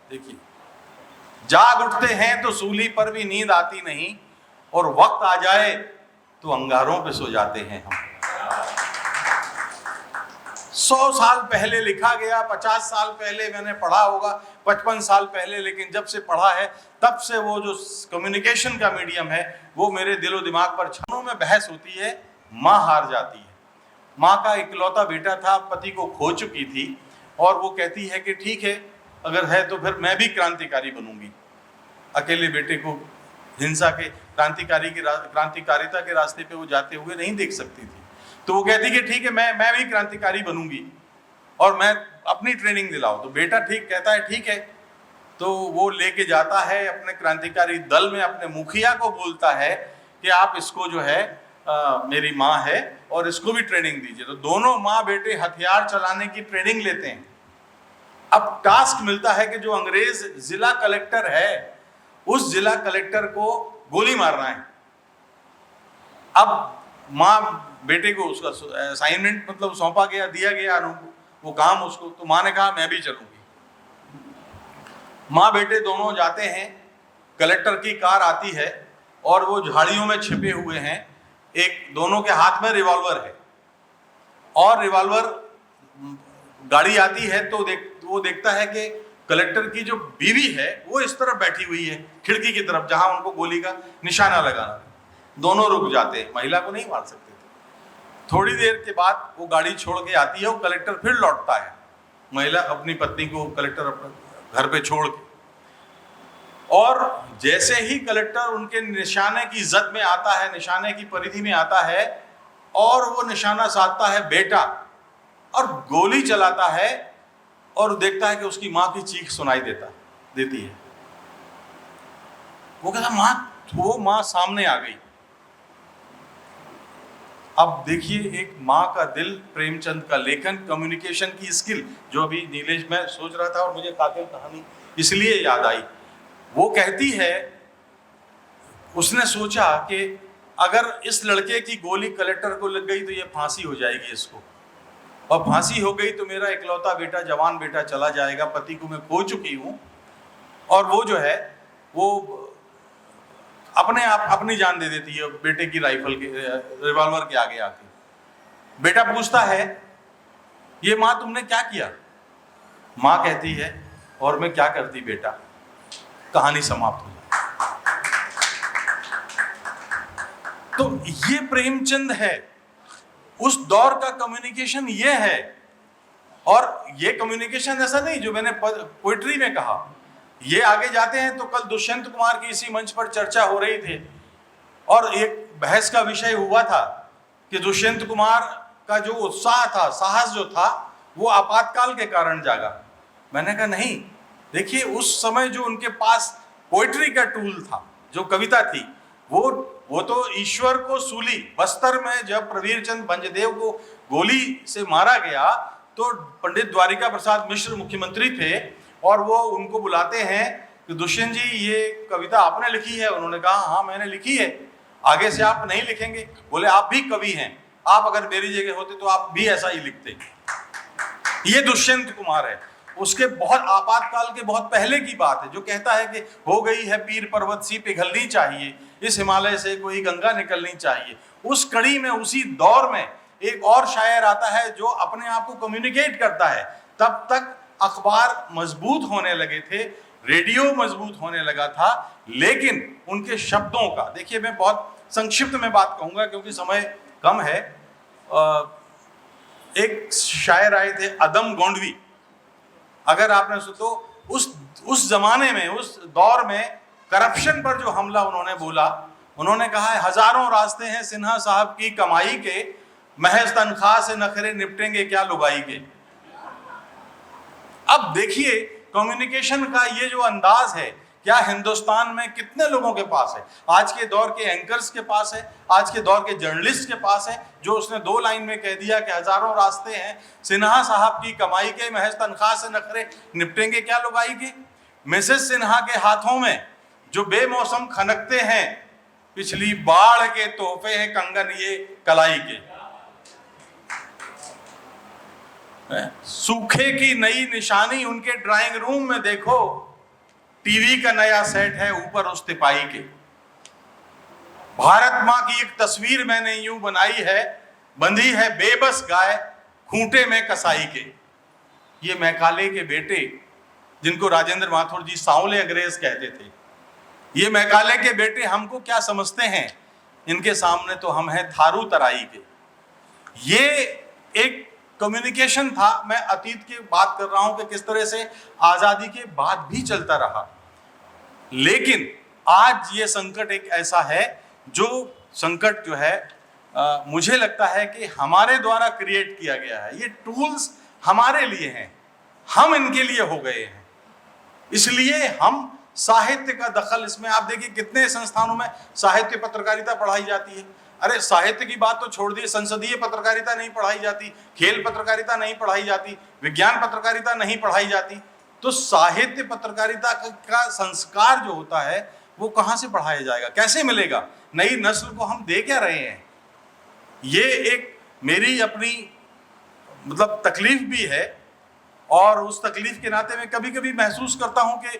देखिए, जाग उठते हैं तो सूली पर भी नींद आती नहीं, और वक्त आ जाए तो अंगारों पे सो जाते हैं हम। 100 साल पहले लिखा गया, 50 साल पहले मैंने पढ़ा होगा, 55 साल पहले, लेकिन जब से पढ़ा है तब से वो जो कम्युनिकेशन का मीडियम है वो मेरे दिलो दिमाग पर क्षणों में बहस होती है। माँ हार जाती है, माँ का इकलौता बेटा था, पति को खो चुकी थी, और वो कहती है कि ठीक है, अगर है तो फिर मैं भी क्रांतिकारी बनूंगी। अकेले बेटे को हिंसा के क्रांतिकारिता के रास्ते पे वो जाते हुए नहीं देख सकती थी, तो वो कहती कि ठीक है, मैं भी क्रांतिकारी बनूंगी और मैं अपनी ट्रेनिंग दिलाओ। तो बेटा ठीक कहता है, ठीक है, तो वो लेके जाता है अपने क्रांतिकारी दल में, अपने मुखिया को बोलता है कि आप इसको जो है मेरी माँ है और इसको भी ट्रेनिंग दीजिए। तो दोनों माँ बेटे हथियार चलाने की ट्रेनिंग लेते हैं। अब टास्क मिलता है कि जो अंग्रेज जिला कलेक्टर है, उस जिला कलेक्टर को गोली मारना है। अब माँ बेटे को उसका असाइनमेंट मतलब सौंपा गया, दिया गया वो काम उसको, तो माँ ने कहा मैं भी चलूंगी। माँ बेटे दोनों जाते हैं, कलेक्टर की कार आती है और वो झाड़ियों में छिपे हुए हैं, एक दोनों के हाथ में रिवॉल्वर है, और रिवॉल्वर गाड़ी आती है तो वो देखता है कि कलेक्टर की जो बीवी है वो इस तरफ बैठी हुई है, खिड़की की तरफ, जहां उनको गोली का निशाना लगाना। दोनों रुक जाते हैं, महिला को नहीं मार सकते थे। थोड़ी देर के बाद वो गाड़ी छोड़ के आती है, वो कलेक्टर फिर लौटता है, महिला अपनी पत्नी को कलेक्टर अपने घर पे छोड़ के, और जैसे ही कलेक्टर उनके निशाने की जद में आता है, निशाने की परिधि में आता है, और वो निशाना साधता है बेटा, और गोली चलाता है, और देखता है कि उसकी माँ की चीख सुनाई देती है। वो कहता माँ, वो माँ सामने आ गई। अब देखिए, एक माँ का दिल, प्रेमचंद का लेखन, कम्युनिकेशन की स्किल, जो अभी नीलेश मैं सोच रहा था और मुझे कातिल कहानी इसलिए याद आई। वो कहती है, उसने सोचा कि अगर इस लड़के की गोली कलेक्टर को लग गई तो ये फांसी हो जाएगी इसको, और फांसी हो गई तो मेरा इकलौता बेटा, जवान बेटा चला जाएगा, पति को मैं खो चुकी हूँ। और वो जो है वो अपने आप अपनी जान दे देती है बेटे की राइफल के, रिवॉल्वर के आगे आके। बेटा पूछता है, ये माँ तुमने क्या किया? माँ कहती है, और मैं क्या करती बेटा, कहानी समाप्त हो जाती। तो ये प्रेमचंद है, उस दौर का कम्युनिकेशन ये है। और ये कम्युनिकेशन ऐसा नहीं जो मैंने पोइट्री में कहा, ये आगे जाते हैं तो कल दुष्यंत कुमार की इसी मंच पर चर्चा हो रही थी और एक बहस का विषय हुआ था कि दुष्यंत कुमार का जो उत्साह था, साहस जो था, वो आपातकाल के कारण जागा। मैंने कहा नहीं, देखिए उस समय जो उनके पास पोइट्री का टूल था, जो कविता थी, वो तो ईश्वर को सूली, बस्तर में जब प्रवीर चंद भंजदेव को गोली से मारा गया तो पंडित द्वारिका प्रसाद मिश्र मुख्यमंत्री थे और वो उनको बुलाते हैं कि दुष्यंत जी ये कविता आपने लिखी है? उन्होंने कहा हाँ मैंने लिखी है, आगे से आप नहीं लिखेंगे? बोले आप भी कवि हैं, आप अगर मेरी जगह होते तो आप भी ऐसा ही लिखते। ये दुष्यंत कुमार है। उसके बहुत आपातकाल के बहुत पहले की बात है, जो कहता है कि हो गई है पीर पर्वत सी पिघलनी चाहिए, इस हिमालय से कोई गंगा निकलनी चाहिए। उस कड़ी में, उसी दौर में एक और शायर आता है जो अपने आप को कम्युनिकेट करता है। तब तक अखबार मजबूत होने लगे थे, रेडियो मजबूत होने लगा था, लेकिन उनके शब्दों का, देखिए मैं बहुत संक्षिप्त में बात कहूंगा क्योंकि समय कम है। एक शायर आए थे अदम गोंडवी, अगर आपने तो उस जमाने में, उस दौर में करप्शन पर जो हमला उन्होंने बोला, उन्होंने कहा है हजारों रास्ते हैं सिन्हा साहब की कमाई के, महज तनख्वाह से नखरे निपटेंगे क्या लुगाई के। अब देखिए कम्युनिकेशन का ये जो अंदाज है, क्या हिंदुस्तान में कितने लोगों के पास है, आज के दौर के एंकर्स के पास है, आज के दौर के जर्नलिस्ट के पास है, जो उसने 2 लाइन में कह दिया कि हजारों रास्ते हैं सिन्हा साहब की कमाई के, महज तनख्वाह से नखरे निपटेंगे क्या लुगाई के। मिसेस सिन्हा के हाथों में जो बेमौसम खनकते हैं, पिछली बाढ़ के तोहफे हैं कंगन ये कलाई के। सूखे की नई निशानी उनके ड्राइंग रूम में देखो, टीवी का नया सेट है ऊपर उस तिपाई के। भारत मां की एक तस्वीर मैंने यूं बनाई है, बंधी है बेबस गाय खूंटे में कसाई के। ये मैकाले के बेटे, जिनको राजेंद्र माथुर जी सांवले अंग्रेज कहते थे, ये मैकाले के बेटे हमको क्या समझते हैं, इनके सामने तो हम हैं थारू तराई के। ये एक कम्युनिकेशन था। मैं अतीत की बात कर रहा हूं कि किस तरह से आजादी के बाद भी चलता रहा, लेकिन आज ये संकट एक ऐसा है, जो संकट जो है मुझे लगता है कि हमारे द्वारा क्रिएट किया गया है। ये टूल्स हमारे लिए हैं, हम इनके लिए हो गए हैं, इसलिए हम साहित्य का दखल इसमें, आप देखिए कितने संस्थानों में साहित्य पत्रकारिता पढ़ाई जाती है। अरे साहित्य की बात तो छोड़ दिए, संसदीय पत्रकारिता नहीं पढ़ाई जाती, खेल पत्रकारिता नहीं पढ़ाई जाती, विज्ञान पत्रकारिता नहीं पढ़ाई जाती, तो साहित्य पत्रकारिता का संस्कार जो होता है वो कहाँ से पढ़ाया जाएगा, कैसे मिलेगा? नई नस्ल को हम दे क्या रहे हैं? ये एक मेरी अपनी मतलब तकलीफ भी है, और उस तकलीफ के नाते मैं कभी कभी महसूस करता हूं कि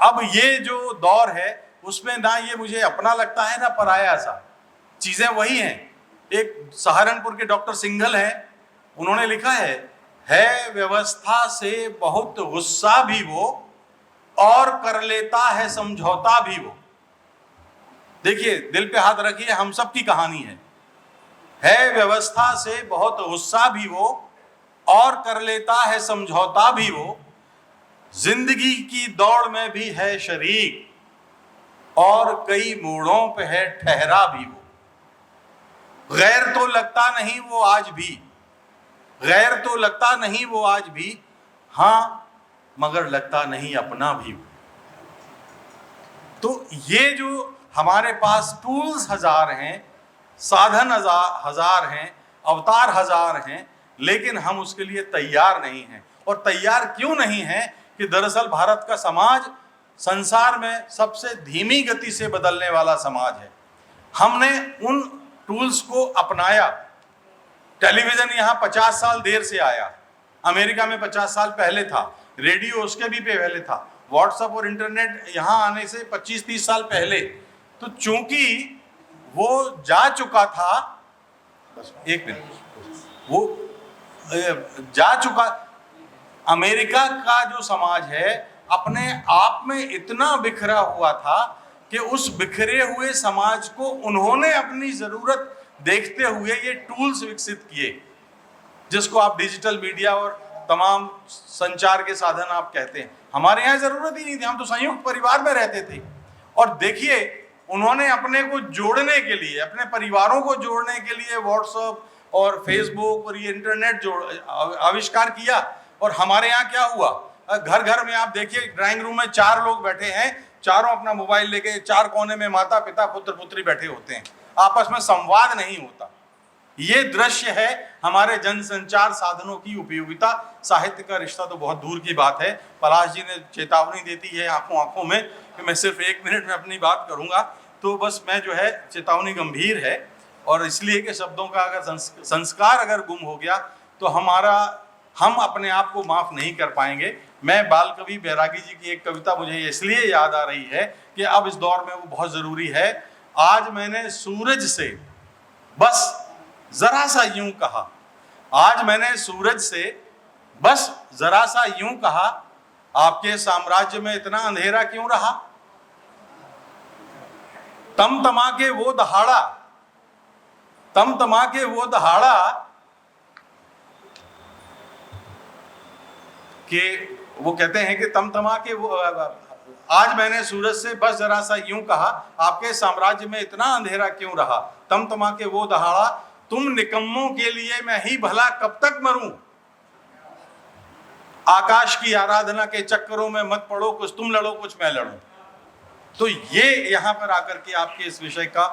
अब ये जो दौर है उसमें ना ये मुझे अपना लगता है ना पराया सा। चीजें वही हैं। एक सहारनपुर के डॉक्टर सिंघल हैं, उन्होंने लिखा है व्यवस्था से बहुत गुस्सा भी वो और कर लेता है समझौता भी वो। देखिए दिल पे हाथ रखिए, हम सब की कहानी है व्यवस्था से बहुत गुस्सा भी वो और कर लेता है समझौता भी वो, जिंदगी की दौड़ में भी है शरीक और कई मोड़ों पे है ठहरा भी वो। गैर तो लगता नहीं वो आज भी, गैर तो लगता नहीं वो आज भी, हाँ मगर लगता नहीं अपना भी वो। तो ये जो हमारे पास टूल्स हजार हैं, साधन हजार हैं, अवतार हजार हैं, लेकिन हम उसके लिए तैयार नहीं हैं। और तैयार क्यों नहीं हैं कि दरअसल भारत का समाज संसार में सबसे धीमी गति से बदलने वाला समाज है। हमने उन टूल्स को अपनाया। टेलीविजन यहाँ 50 साल देर से आया, अमेरिका में 50 साल पहले था, रेडियो उसके भी पहले था, व्हाट्सएप और इंटरनेट यहाँ आने से 25-30 साल पहले। तो चूंकि वो जा चुका था, एक मिनट, वो जा चुका, अमेरिका का जो समाज है अपने आप में इतना बिखरा हुआ था कि उस बिखरे हुए समाज को उन्होंने अपनी जरूरत देखते हुए ये टूल्स विकसित किए, जिसको आप डिजिटल मीडिया और तमाम संचार के साधन आप कहते हैं। हमारे यहाँ जरूरत ही नहीं थी, हम तो संयुक्त परिवार में रहते थे। और देखिए उन्होंने अपने को जोड़ने के लिए, अपने परिवारों को जोड़ने के लिए व्हाट्सएप और फेसबुक और ये इंटरनेट आविष्कार किया। और हमारे यहाँ क्या हुआ, घर घर में आप देखिए ड्राइंग रूम में 4 लोग बैठे हैं, चारों अपना मोबाइल लेके 4 कोने में माता पिता पुत्र पुत्री बैठे होते हैं, आपस में संवाद नहीं होता। ये दृश्य है हमारे जनसंचार साधनों की उपयोगिता। साहित्य का रिश्ता तो बहुत दूर की बात है। पलाश जी ने चेतावनी देती है आंखों आंखों में कि मैं सिर्फ 1 मिनट में अपनी बात करूंगा, तो बस मैं जो है चेतावनी गंभीर है, और इसलिए कि शब्दों का अगर संस्कार अगर गुम हो गया तो हम अपने आप को माफ़ नहीं कर पाएंगे। मैं बाल कवि बैरागी जी की एक कविता मुझे इसलिए याद आ रही है कि अब इस दौर में वो बहुत ज़रूरी है। आज मैंने सूरज से बस ज़रा सा यूं कहा, आज मैंने सूरज से बस ज़रा सा यूं कहा, आपके साम्राज्य में इतना अंधेरा क्यों रहा। तमतमा के वो दहाड़ा, तमतमा के वो दहाड़ा कि वो कहते हैं कि तमतमा के वो, आज मैंने सूरज से बस जरा सा यूं कहा, आपके साम्राज्य में इतना अंधेरा क्यों रहा। तमतमा के वो दहाड़ा, तुम निकम्मों के लिए मैं ही भला कब तक मरूं। आकाश की आराधना के चक्करों में मत पड़ो, कुछ तुम लड़ो कुछ मैं लड़ूं। तो ये यहाँ पर आकर के आपके इस विषय का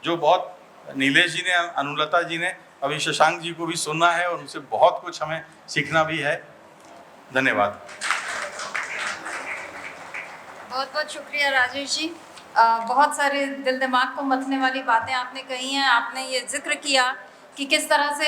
जो बहुत नीलेश जी ने, अनुलता जी ने, अभी शशांक जी को भी सुनना है और उनसे बहुत कुछ हमें सीखना भी है। धन्यवाद। बहुत बहुत शुक्रिया राजेश जी। बहुत सारे दिल दिमाग को मथने वाली बातें आपने कही हैं। आपने ये जिक्र किया कि किस तरह से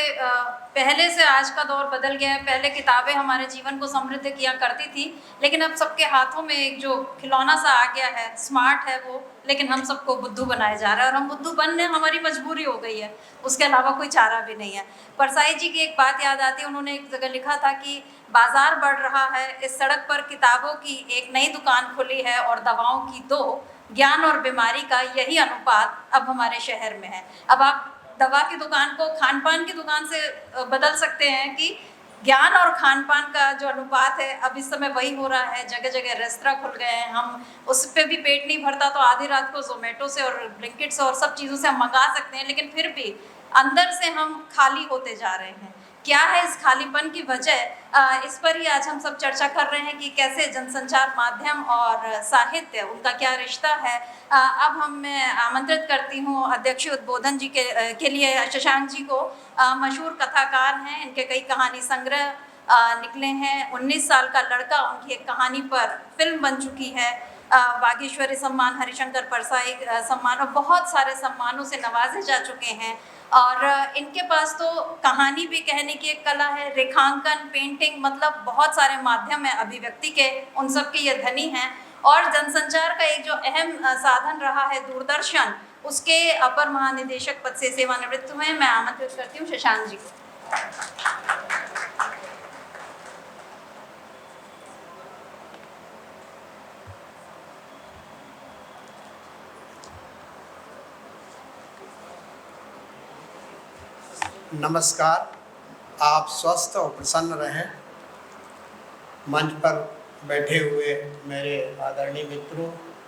पहले से आज का दौर बदल गया है। पहले किताबें हमारे जीवन को समृद्ध किया करती थी, लेकिन अब सबके हाथों में एक जो खिलौना सा आ गया है, स्मार्ट है वो, लेकिन हम सबको बुद्धू बनाया जा रहा है और हम बुद्धू बनने हमारी मजबूरी हो गई है, उसके अलावा कोई चारा भी नहीं है। परसाई जी की एक बात याद आती है, उन्होंने एक जगह लिखा था कि बाजार बढ़ रहा है, इस सड़क पर किताबों की एक नई दुकान खुली है और दवाओं की दो, ज्ञान और बीमारी का यही अनुपात अब हमारे शहर में है। अब आप दवा की दुकान को खान पान की दुकान से बदल सकते हैं कि ज्ञान और खान पान का जो अनुपात है अब इस समय वही हो रहा है। जगह जगह रेस्तरां खुल गए हैं, हम उस पर भी पेट नहीं भरता तो आधी रात को जोमेटो से और ब्लिंकिट से और सब चीज़ों से हम मंगा सकते हैं, लेकिन फिर भी अंदर से हम खाली होते जा रहे हैं। क्या है इस खालीपन की वजह? इस पर ही आज हम सब चर्चा कर रहे हैं कि कैसे जनसंचार माध्यम और साहित्य, उनका क्या रिश्ता है। अब मैं आमंत्रित करती हूँ अध्यक्षीय उद्बोधन जी के लिए शशांक जी को। मशहूर कथाकार हैं, इनके कई कहानी संग्रह निकले हैं। 19 साल का लड़का, उनकी एक कहानी पर फिल्म बन चुकी है। बागेश्वरी सम्मान, हरिशंकर परसाई सम्मान और बहुत सारे सम्मानों से नवाजे जा चुके हैं। और इनके पास तो कहानी भी कहने की एक कला है, रेखांकन, पेंटिंग, मतलब बहुत सारे माध्यम है अभिव्यक्ति के, उन सब के ये धनी हैं। और जनसंचार का एक जो अहम साधन रहा है दूरदर्शन, उसके अपर महानिदेशक पद से सेवानिवृत्त हुए। मैं आमंत्रित करती हूँ शशांक जी को। नमस्कार, आप स्वस्थ और प्रसन्न रहें। मंच पर बैठे हुए मेरे आदरणीय मित्रों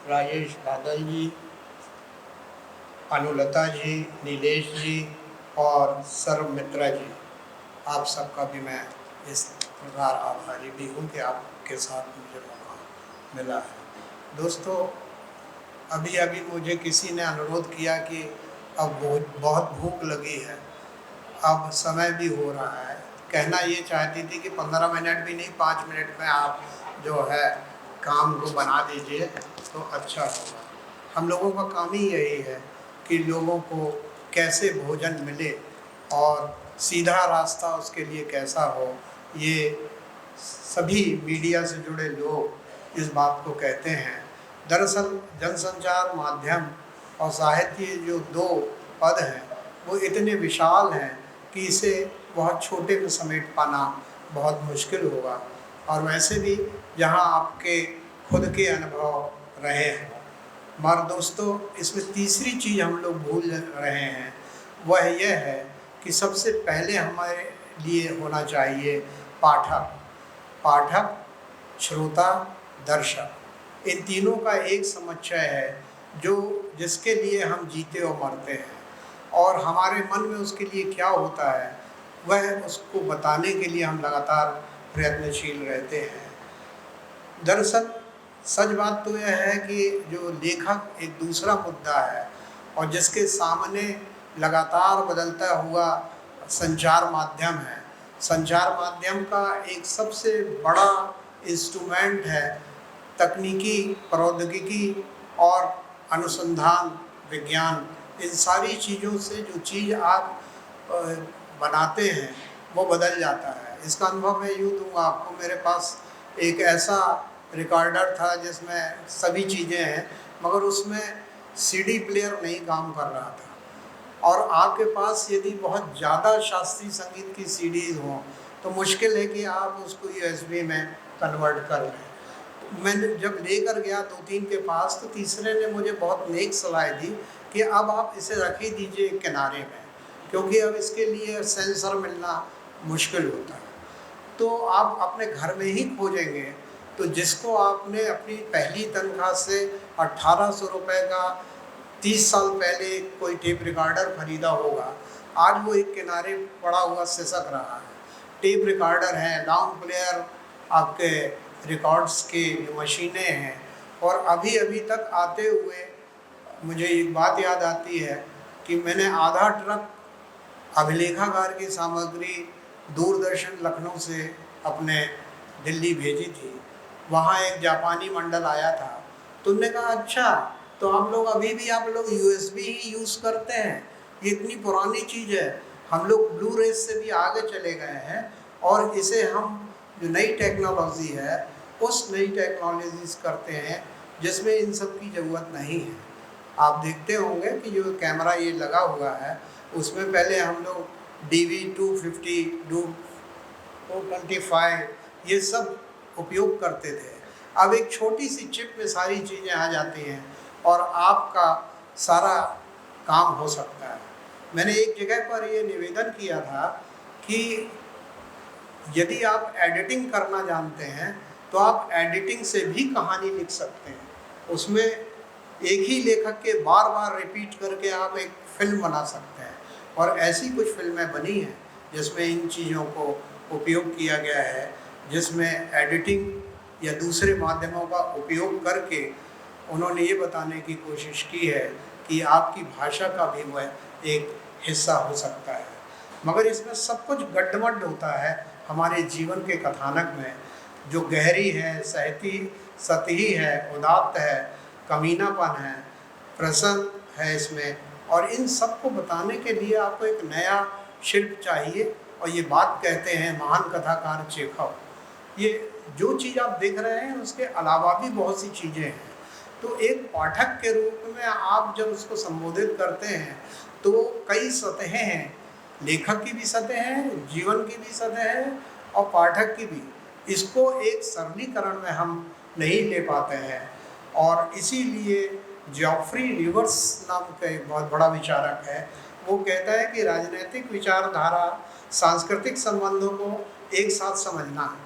राजेश बादल जी, अनुलता जी, नीलेश जी और सर्व मित्रा जी, आप सबका भी मैं इस प्रकार आभारी भी हूँ कि आपके साथ मुझे मौका मिला है। दोस्तों, अभी अभी मुझे किसी ने अनुरोध किया कि अब बहुत भूख लगी है, अब समय भी हो रहा है। कहना ये चाहती थी कि 15 मिनट भी नहीं, 5 मिनट में आप जो है काम को बना दीजिए तो अच्छा होगा। हम लोगों का काम ही यही है कि लोगों को कैसे भोजन मिले और सीधा रास्ता उसके लिए कैसा हो। ये सभी मीडिया से जुड़े लोग इस बात को कहते हैं। दरअसल जनसंचार माध्यम और साहित्य जो दो पद हैं वो इतने विशाल हैं कि इसे बहुत छोटे में समेट पाना बहुत मुश्किल होगा। और वैसे भी जहाँ आपके खुद के अनुभव रहे हैं, मगर दोस्तों इसमें तीसरी चीज़ हम लोग भूल रहे हैं, वह यह है कि सबसे पहले हमारे लिए होना चाहिए पाठक, पाठक, श्रोता, दर्शक। इन तीनों का एक समुच्चय है जो जिसके लिए हम जीते और मरते हैं, और हमारे मन में उसके लिए क्या होता है वह उसको बताने के लिए हम लगातार प्रयत्नशील रहते हैं। दरअसल सच बात तो यह है कि जो लेखक एक दूसरा मुद्दा है और जिसके सामने लगातार बदलता हुआ संचार माध्यम है। संचार माध्यम का एक सबसे बड़ा इंस्ट्रूमेंट है तकनीकी प्रौद्योगिकी और अनुसंधान विज्ञान। इन सारी चीज़ों से जो चीज़ आप बनाते हैं वो बदल जाता है। इसका अनुभव मैं यूँ दूँगा आपको, मेरे पास एक ऐसा रिकॉर्डर था जिसमें सभी चीज़ें हैं, मगर उसमें सीडी प्लेयर नहीं काम कर रहा था। और आपके पास यदि बहुत ज़्यादा शास्त्रीय संगीत की सीडीज़ हों तो मुश्किल है कि आप उसको यूएसबी में कन्वर्ट कर लें। मैंने जब लेकर गया 2-3 के पास, तो तीसरे ने मुझे बहुत नेक सलाह दी कि अब आप इसे रख ही दीजिए किनारे में, क्योंकि अब इसके लिए सेंसर मिलना मुश्किल होता है। तो आप अपने घर में ही खोजेंगे, तो जिसको आपने अपनी पहली तनख्वाह से 1800 रुपये का 30 साल पहले कोई टेप रिकॉर्डर खरीदा होगा, आज वो एक किनारे पड़ा हुआ सिसक रहा है। टेप रिकॉर्डर है, लाउंड प्लेयर, आपके रिकॉर्ड्स की मशीनें हैं। और अभी अभी तक आते हुए मुझे एक बात याद आती है कि मैंने आधा ट्रक अभिलेखागार की सामग्री दूरदर्शन लखनऊ से अपने दिल्ली भेजी थी। वहाँ एक जापानी मंडल आया था, तो उन्होंने कहा अच्छा, तो हम लोग अभी भी आप लोग यूएसबी ही यूज़ करते हैं, ये इतनी पुरानी चीज़ है। हम लोग ब्लू रेज से भी आगे चले गए हैं और इसे हम जो नई टेक्नोलॉजी है उस नई टेक्नोलॉजीज करते हैं जिसमें इन सब की ज़रूरत नहीं है। आप देखते होंगे कि जो कैमरा ये लगा हुआ है उसमें पहले हम लोग DV 250, 225 ये सब उपयोग करते थे। अब एक छोटी सी चिप में सारी चीज़ें आ जाती हैं और आपका सारा काम हो सकता है। मैंने एक जगह पर ये निवेदन किया था कि यदि आप एडिटिंग करना जानते हैं तो आप एडिटिंग से भी कहानी लिख सकते हैं। उसमें एक ही लेखक के बार बार रिपीट करके आप एक फिल्म बना सकते हैं, और ऐसी कुछ फिल्में बनी हैं जिसमें इन चीज़ों को उपयोग किया गया है, जिसमें एडिटिंग या दूसरे माध्यमों का उपयोग करके उन्होंने ये बताने की कोशिश की है कि आपकी भाषा का भी वह एक हिस्सा हो सकता है। मगर इसमें सब कुछ गड्ढमड्ढ होता है हमारे जीवन के कथानक में, जो गहरी है, सतही है, उदात्त है, कमीनापन है, प्रसन्न है इसमें। और इन सब को बताने के लिए आपको एक नया शिल्प चाहिए, और ये बात कहते हैं महान कथाकार चेखव। ये जो चीज़ आप देख रहे हैं उसके अलावा भी बहुत सी चीज़ें हैं। तो एक पाठक के रूप में आप जब उसको संबोधित करते हैं तो कई सतहें हैं, लेखक की भी सतह है, जीवन की भी सतह है और पाठक की भी। इसको एक सरलीकरण में हम नहीं ले पाते हैं, और इसीलिए जॉफ्री रिवर्स नाम का एक बहुत बड़ा विचारक है, वो कहता है कि राजनीतिक विचारधारा सांस्कृतिक संबंधों को एक साथ समझना है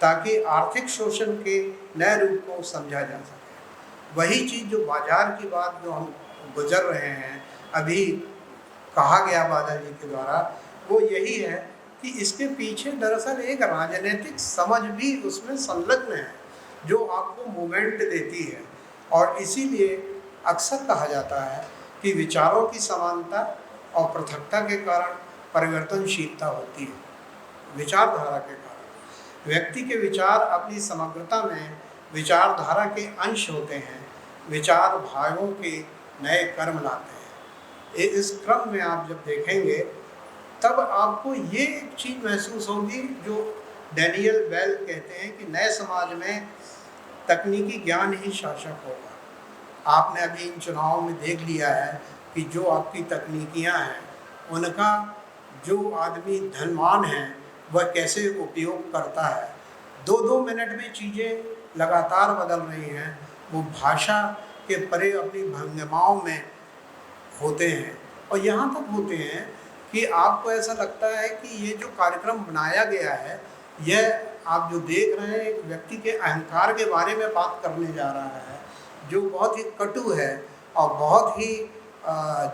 ताकि आर्थिक शोषण के नए रूप को समझा जा सके। वही चीज़ जो बाजार की बात जो हम गुजर रहे हैं, अभी कहा गया बादल जी के द्वारा, वो यही है कि इसके पीछे दरअसल एक राजनीतिक समझ भी उसमें संलग्न है जो आपको मोमेंट देती है। और इसीलिए अक्सर कहा जाता है कि विचारों की समानता और पृथकता के कारण परिवर्तनशीलता होती है। विचारधारा के कारण व्यक्ति के विचार अपनी समग्रता में विचारधारा के अंश होते हैं, विचार भागों के नए कर्म लाते हैं। इस क्रम में आप जब देखेंगे तब आपको ये एक चीज़ महसूस होगी जो डैनियल बेल कहते हैं कि नए समाज में तकनीकी ज्ञान ही शासक होगा। आपने अभी इन चुनावों में देख लिया है कि जो आपकी तकनीकियां हैं उनका जो आदमी धनवान है वह कैसे उपयोग करता है। 2-2 मिनट में चीज़ें लगातार बदल रही हैं, वो भाषा के परे अपनी भंगिमाओं में होते हैं, और यहाँ तक होते हैं कि आपको ऐसा लगता है कि ये जो कार्यक्रम बनाया गया है, यह आप जो देख रहे हैं एक व्यक्ति के अहंकार के बारे में बात करने जा रहा है, जो बहुत ही कटु है और बहुत ही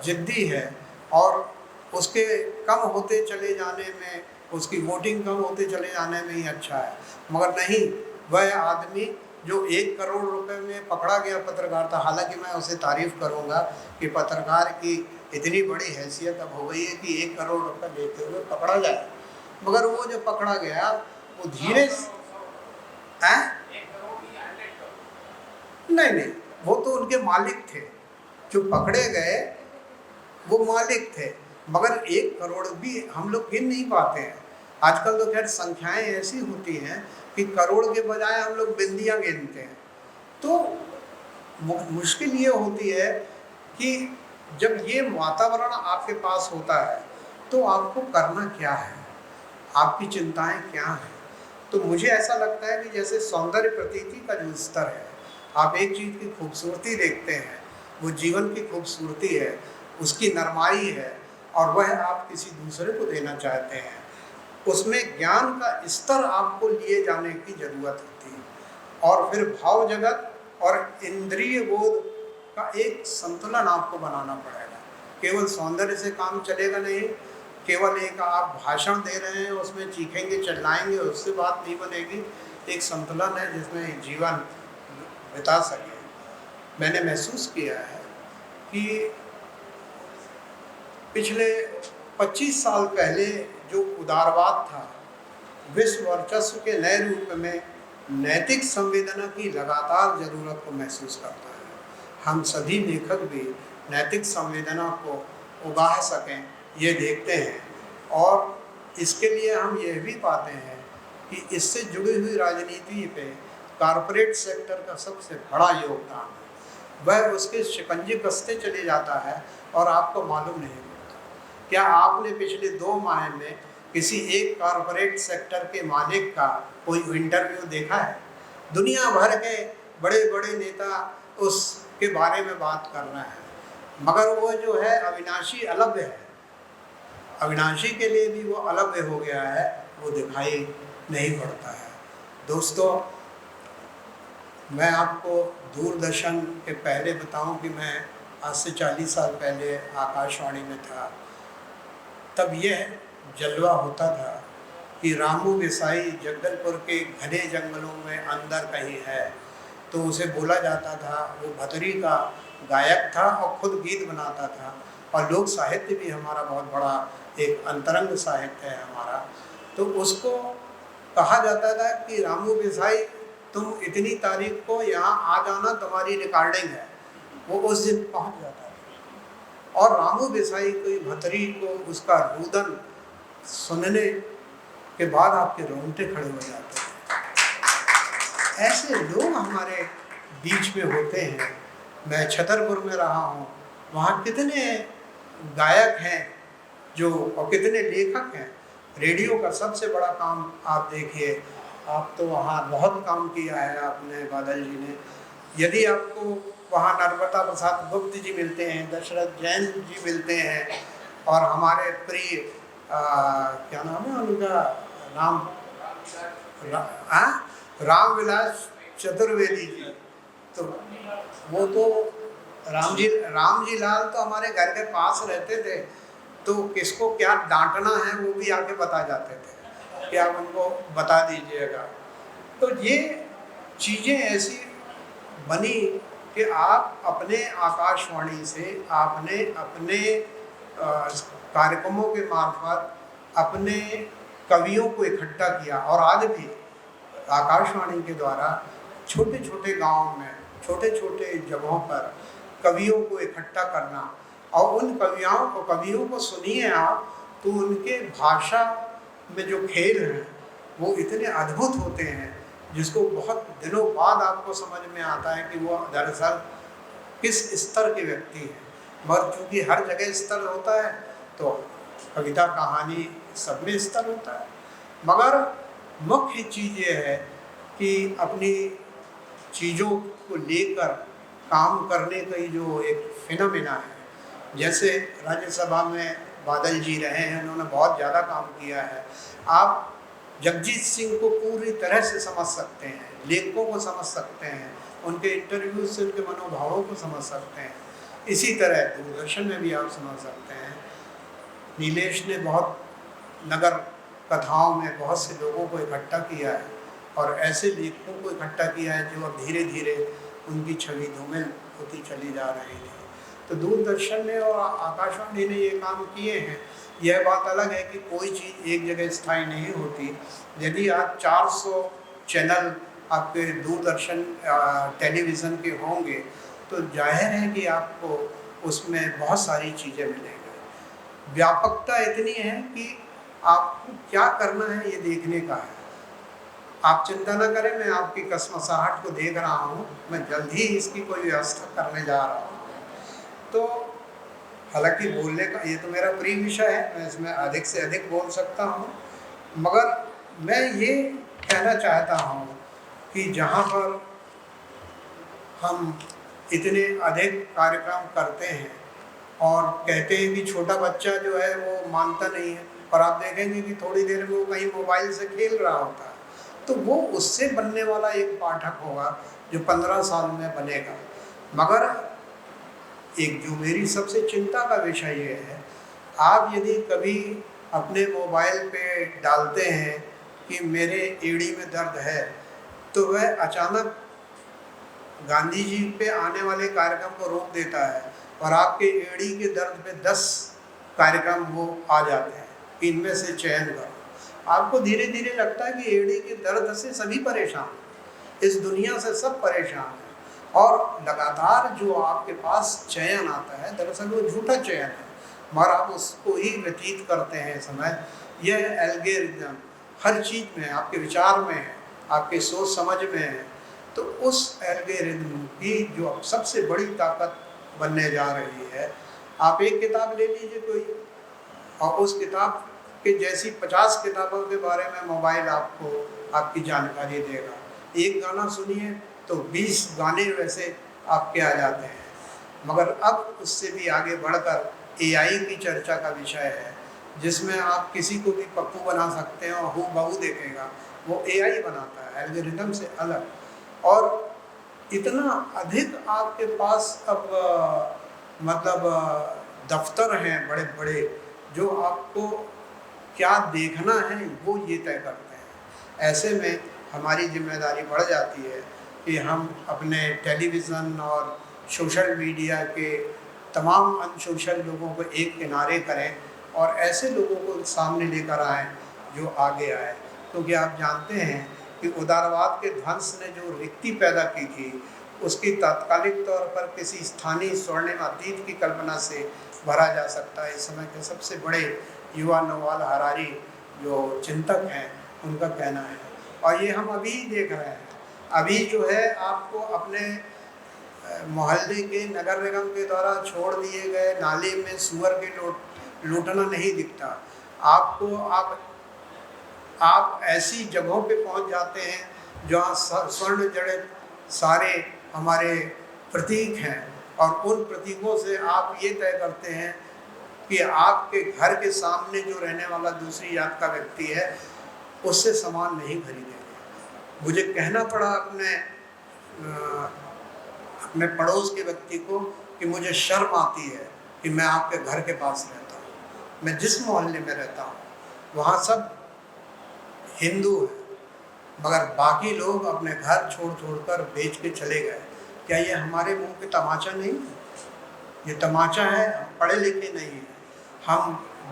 जिद्दी है, और उसके कम होते चले जाने में, उसकी वोटिंग कम होते चले जाने में ही अच्छा है। मगर नहीं, वह आदमी जो 1 करोड़ रुपए में पकड़ा गया पत्रकार था, हालांकि मैं उसे तारीफ़ करूंगा कि पत्रकार की इतनी बड़ी हैसियत अब हो गई है कि 1 करोड़ रुपए लेते हुए पकड़ा जाए, मगर वो जो पकड़ा गया वो धीरे नहीं, वो तो उनके मालिक थे, जो पकड़े गए वो मालिक थे, मगर 1 करोड़ भी हम लोग गिन नहीं पाते हैं। आजकल तो खैर संख्याएं ऐसी होती हैं कि करोड़ के बजाय हम लोग बिंदियां गिनते हैं। तो मुश्किल ये होती है कि जब ये वातावरण आपके पास होता है तो आपको करना क्या है, आपकी चिंताएं क्या हैं। तो मुझे ऐसा लगता है कि जैसे सौंदर्य प्रतीति का जो स्तर है, आप एक चीज़ की खूबसूरती देखते हैं, वो जीवन की खूबसूरती है, उसकी नरमाई है, और वह आप किसी दूसरे को देना चाहते हैं। उसमें ज्ञान का स्तर आपको लिए जाने की ज़रूरत होती है, और फिर भाव जगत और इंद्रिय बोध का एक संतुलन आपको बनाना पड़ेगा। केवल सौंदर्य से काम चलेगा नहीं, केवल एक आप भाषण दे रहे हैं उसमें चीखेंगे चिल्लाएंगे उससे बात नहीं बनेगी। एक संतुलन है जिसमें जीवन बिता सके। मैंने महसूस किया है कि पिछले 25 साल पहले जो उदारवाद था, विश्व वर्चस्व के नए रूप में नैतिक संवेदना की लगातार ज़रूरत को महसूस करता है। हम सभी लेखक भी नैतिक संवेदना को उगा सकें ये देखते हैं, और इसके लिए हम यह भी पाते हैं कि इससे जुड़ी हुई राजनीति पे कॉरपोरेट सेक्टर का सबसे बड़ा योगदान है। वह उसके शिकंजे कसते चले जाता है और आपको मालूम नहीं होता। क्या आपने पिछले 2 माह में किसी एक कॉरपोरेट सेक्टर के मालिक का कोई इंटरव्यू देखा है? दुनिया भर के बड़े बड़े नेता उसके बारे में बात कर रहे हैं, मगर वो जो है अविनाशी अलभ्य है। अविनाशी के लिए भी वो अलभ्य हो गया है, वो दिखाई नहीं पड़ता है। दोस्तों, मैं आपको दूरदर्शन के पहले बताऊं कि मैं आज से 40 साल पहले आकाशवाणी में था। तब यह जलवा होता था कि रामू देसाई जगदलपुर के घने जंगलों में अंदर कहीं है, तो उसे बोला जाता था। वो भतरी का गायक था और खुद गीत बनाता था, और लोक साहित्य भी हमारा बहुत बड़ा एक अंतरंग साहित्य है हमारा। तो उसको कहा जाता था कि रामू देसाई तुम इतनी तारीख को यहाँ आ जाना, तुम्हारी रिकॉर्डिंग है। वो उस दिन पहुँच जाता था, और रामू देसाई की भतरी को उसका रुदन सुनने के बाद आपके रोंगटे खड़े हो जाते हैं। ऐसे लोग हमारे बीच में होते हैं। मैं छतरपुर में रहा हूँ, वहाँ कितने गायक हैं जो, और कितने लेखक हैं। रेडियो का सबसे बड़ा काम आप देखिए, आप तो वहाँ बहुत काम किया है आपने, बादल जी ने। यदि आपको वहाँ नर्मदा प्रसाद गुप्त जी मिलते हैं, दशरथ जैन जी मिलते हैं, और हमारे प्रिय क्या नाम है उनका नाम, रामविलास चतुर्वेदी जी, तो वो तो राम जी लाल तो हमारे घर के पास रहते थे, तो किसको क्या डांटना है वो भी आके बता जाते थे कि आप उनको बता दीजिएगा। तो ये चीज़ें ऐसी बनी कि आप अपने आकाशवाणी से आपने अपने कार्यक्रमों के मार्फत अपने कवियों को इकट्ठा किया, और आज भी आकाशवाणी के द्वारा छोटे छोटे गांवों में, छोटे छोटे जगहों पर कवियों को इकट्ठा करना, और उन कवियों को सुनिए आप, तो उनके भाषा में जो खेल हैं वो इतने अद्भुत होते हैं, जिसको बहुत दिनों बाद आपको समझ में आता है कि वो दरअसल किस स्तर के व्यक्ति हैं। मगर चूँकि हर जगह स्तर होता है, तो कविता कहानी सब में स्तर होता है। मगर मुख्य चीज़ ये है कि अपनी चीज़ों को लेकर काम करने का जो एक फिनोमेना है, जैसे राज्यसभा में बादल जी रहे हैं, उन्होंने बहुत ज़्यादा काम किया है। आप जगजीत सिंह को पूरी तरह से समझ सकते हैं, लेखकों को समझ सकते हैं, उनके इंटरव्यू से उनके मनोभावों को समझ सकते हैं। इसी तरह दूरदर्शन में भी आप समझ सकते हैं। नीलेश ने बहुत नगर कथाओं में बहुत से लोगों को इकट्ठा किया है, और ऐसे लेखकों को इकट्ठा किया है जो अब धीरे धीरे उनकी छवि धूमिल होती चली जा रही है। तो दूरदर्शन ने और आकाशवाणी ने ये काम किए हैं। यह बात अलग है कि कोई चीज़ एक जगह स्थायी नहीं होती। यदि आप 400 चैनल आपके दूरदर्शन टेलीविज़न के होंगे, तो जाहिर है कि आपको उसमें बहुत सारी चीज़ें मिलेंगी। व्यापकता इतनी है कि आपको क्या करना है ये देखने का है। आप चिंता न करें, मैं आपकी कसमसाहट को देख रहा हूँ, मैं जल्द ही इसकी कोई व्यवस्था करने जा रहा हूँ। तो हालांकि बोलने का ये तो मेरा प्रिय विषय है, मैं इसमें अधिक से अधिक बोल सकता हूँ, मगर मैं ये कहना चाहता हूँ कि जहाँ पर हम इतने अधिक कार्यक्रम करते हैं और कहते हैं कि छोटा बच्चा जो है वो मानता नहीं है, और आप देखेंगे कि थोड़ी देर में वो कहीं मोबाइल से खेल रहा होता है, तो वो उससे बनने वाला एक पाठक होगा जो 15 साल में बनेगा। मगर एक जो मेरी सबसे चिंता का विषय ये है, आप यदि कभी अपने मोबाइल पे डालते हैं कि मेरे एड़ी में दर्द है, तो वह अचानक गांधी जी पे आने वाले कार्यक्रम को रोक देता है और आपके एड़ी के दर्द पे 10 कार्यक्रम वो आ जाते हैं, इनमें से चयन करो। आपको धीरे धीरे लगता है कि एड़ी के दर्द से सभी परेशान हैं, इस दुनिया से सब परेशान हैं, और लगातार जो आपके पास चयन आता है दरअसल वो झूठा चयन है, मगर आप उसको ही व्यतीत करते हैं समय। यह एल्गोरिथम हर चीज़ में, आपके विचार में है, आपके सोच समझ में है। तो उस एल्गोरिथम की जो अब सबसे बड़ी ताकत बनने जा रही है, आप एक किताब ले लीजिए कोई, और उस किताब के जैसी 50 किताबों के बारे में मोबाइल आपको आपकी जानकारी देगा। एक गाना सुनिए तो 20 गाने वैसे आपके आ जाते हैं। मगर अब उससे भी आगे बढ़कर एआई की चर्चा का विषय है, जिसमें आप किसी को भी पप्पू बना सकते हैं और हूबहू देखेगा, वो एआई बनाता है एल्गोरिथम से अलग। और इतना अधिक आपके पास अब दफ्तर हैं बड़े बड़े, जो आपको क्या देखना है वो ये तय करते हैं। ऐसे में हमारी जिम्मेदारी बढ़ जाती है कि हम अपने टेलीविज़न और सोशल मीडिया के तमाम अनसोशल लोगों को एक किनारे करें और ऐसे लोगों को सामने लेकर आएँ जो आगे आए। क्योंकि आप जानते हैं कि उदारवाद के ध्वंस ने जो रिक्ति पैदा की थी, उसकी तात्कालिक तौर पर किसी स्थानीय स्वर्णिम अतीत की कल्पना से भरा जा सकता है। इस समय के सबसे बड़े युवा नवाल हरारी जो चिंतक हैं, उनका कहना है, और ये हम अभी देख रहे हैं। अभी जो है आपको अपने मोहल्ले के नगर निगम के द्वारा छोड़ दिए गए नाले में सुअर के लूटना नहीं दिखता आपको। आप ऐसी जगहों पे पहुंच जाते हैं जहाँ स्वर्ण जड़ित सारे हमारे प्रतीक हैं, और उन प्रतीकों से आप ये तय करते हैं कि आपके घर के सामने जो रहने वाला दूसरी जात का व्यक्ति है उससे सामान नहीं खरीदेंगे। मुझे कहना पड़ा अपने पड़ोस के व्यक्ति को कि मुझे शर्म आती है कि मैं आपके घर के पास रहता हूँ, मैं जिस मोहल्ले में रहता हूँ वहाँ सब हिंदू हैं, मगर बाकी लोग अपने घर छोड़ कर बेच के चले गए। क्या ये हमारे मुंह पे तमाचा नहीं है? ये तमाचा है, हम पढ़े लिखे नहीं हैं, हम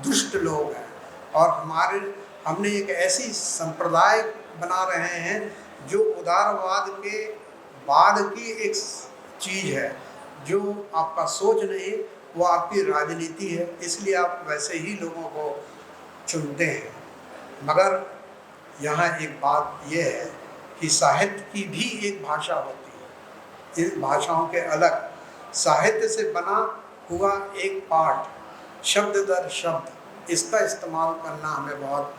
दुष्ट लोग हैं, और हमने एक ऐसी संप्रदाय बना रहे हैं जो उदारवाद के बाद की एक चीज़ है, जो आपका सोच नहीं, वो आपकी राजनीति है, इसलिए आप वैसे ही लोगों को चुनते हैं। मगर यहाँ एक बात यह है कि साहित्य की भी एक भाषा होती है, इन भाषाओं के अलग। साहित्य से बना हुआ एक पाठ शब्द दर शब्द, इसका इस्तेमाल करना हमें बहुत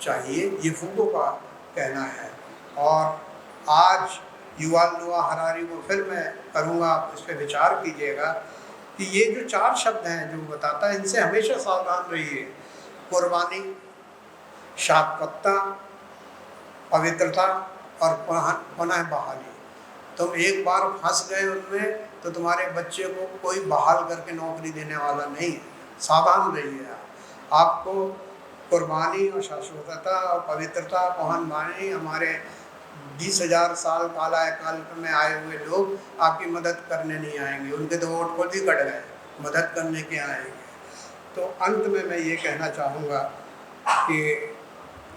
चाहिए, ये फूको का कहना है। और आज युवाल नोआ हरारी को फिर मैं करूँगा, आप इस पर विचार कीजिएगा कि ये जो 4 शब्द हैं जो बताता है, इनसे हमेशा सावधान रहिए। कुर्बानी, शाश्वतता, पवित्रता और पुनः बहाली। तुम एक बार फंस गए उनमें तो तुम्हारे बच्चे को कोई बहाल करके नौकरी देने वाला नहीं है, सावधान रहिए। आपको कुर्बानी और शाश्वतता और पवित्रता, पुनः हमारे 20,000 साल काल में आए हुए लोग आपकी मदद करने नहीं आएंगे, उनके तो वोट खुद ही कट गए, मदद करने के आएंगे। तो अंत में मैं ये कहना चाहूँगा कि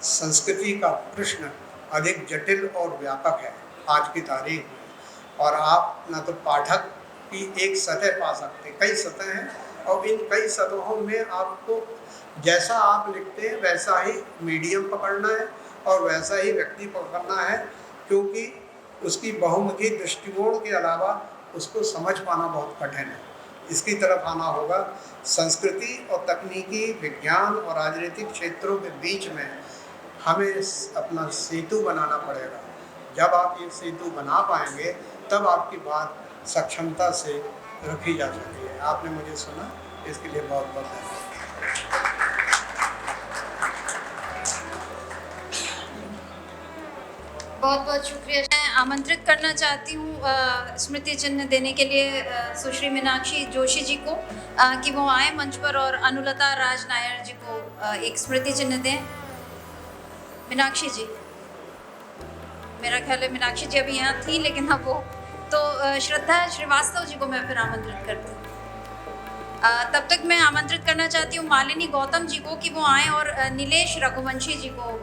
संस्कृति का प्रश्न अधिक जटिल और व्यापक है आज की तारीख में, और आप न तो पाठक की एक सतह पा सकते, कई सतह हैं, और इन कई सतहों में आपको जैसा आप लिखते हैं वैसा ही मीडियम पकड़ना है और वैसा ही व्यक्ति पकड़ना है, क्योंकि उसकी बहुमुखी दृष्टिकोण के अलावा उसको समझ पाना बहुत कठिन है। इसकी तरफ आना होगा। संस्कृति और तकनीकी, विज्ञान और राजनीतिक क्षेत्रों के बीच में हमें अपना सेतु बनाना पड़ेगा। जब आप ये सेतु बना पाएंगे तब आपकी बात सक्षमता से रखी जा सकती है। आपने मुझे सुना, इसके लिए बहुत बहुत धन्यवाद। बहुत बहुत शुक्रिया। मैं आमंत्रित करना चाहती हूँ स्मृति चिन्ह देने के लिए सुश्री मीनाक्षी जोशी जी को कि वो आए मंच पर और अनुलता राज नायर जी को एक स्मृति चिन्ह दें। मीनाक्षी जी, मेरा ख्याल है मीनाक्षी जी अभी यहाँ थी लेकिन अब वो तो श्रद्धा श्रीवास्तव जी को मैं फिर आमंत्रित करती हूँ। तब तक मैं आमंत्रित करना चाहती हूँ मालिनी गौतम जी को कि वो आए और नीलेश रघुवंशी जी को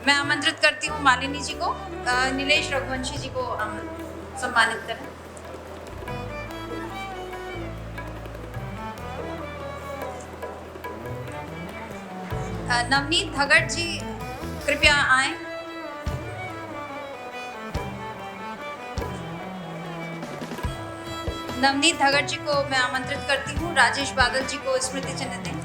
मैं आमंत्रित करती हूँ मालिनी जी को, नीलेश रघुवंशी जी को सम्मानित करें। नवनीत धगड़ जी कृपया आए। नवनीत धगड़ जी को मैं आमंत्रित करती हूँ। राजेश बादल जी को स्मृति चिन्ह दें।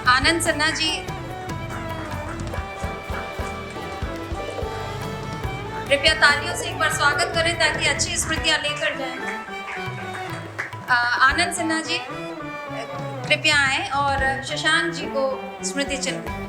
आनंद सिन्हा जी कृपया तालियों से एक बार स्वागत करें ताकि अच्छी स्मृतियां लेकर जाएं। आनंद सिन्हा जी कृपया आए और शशांक जी को स्मृति चिन्ह।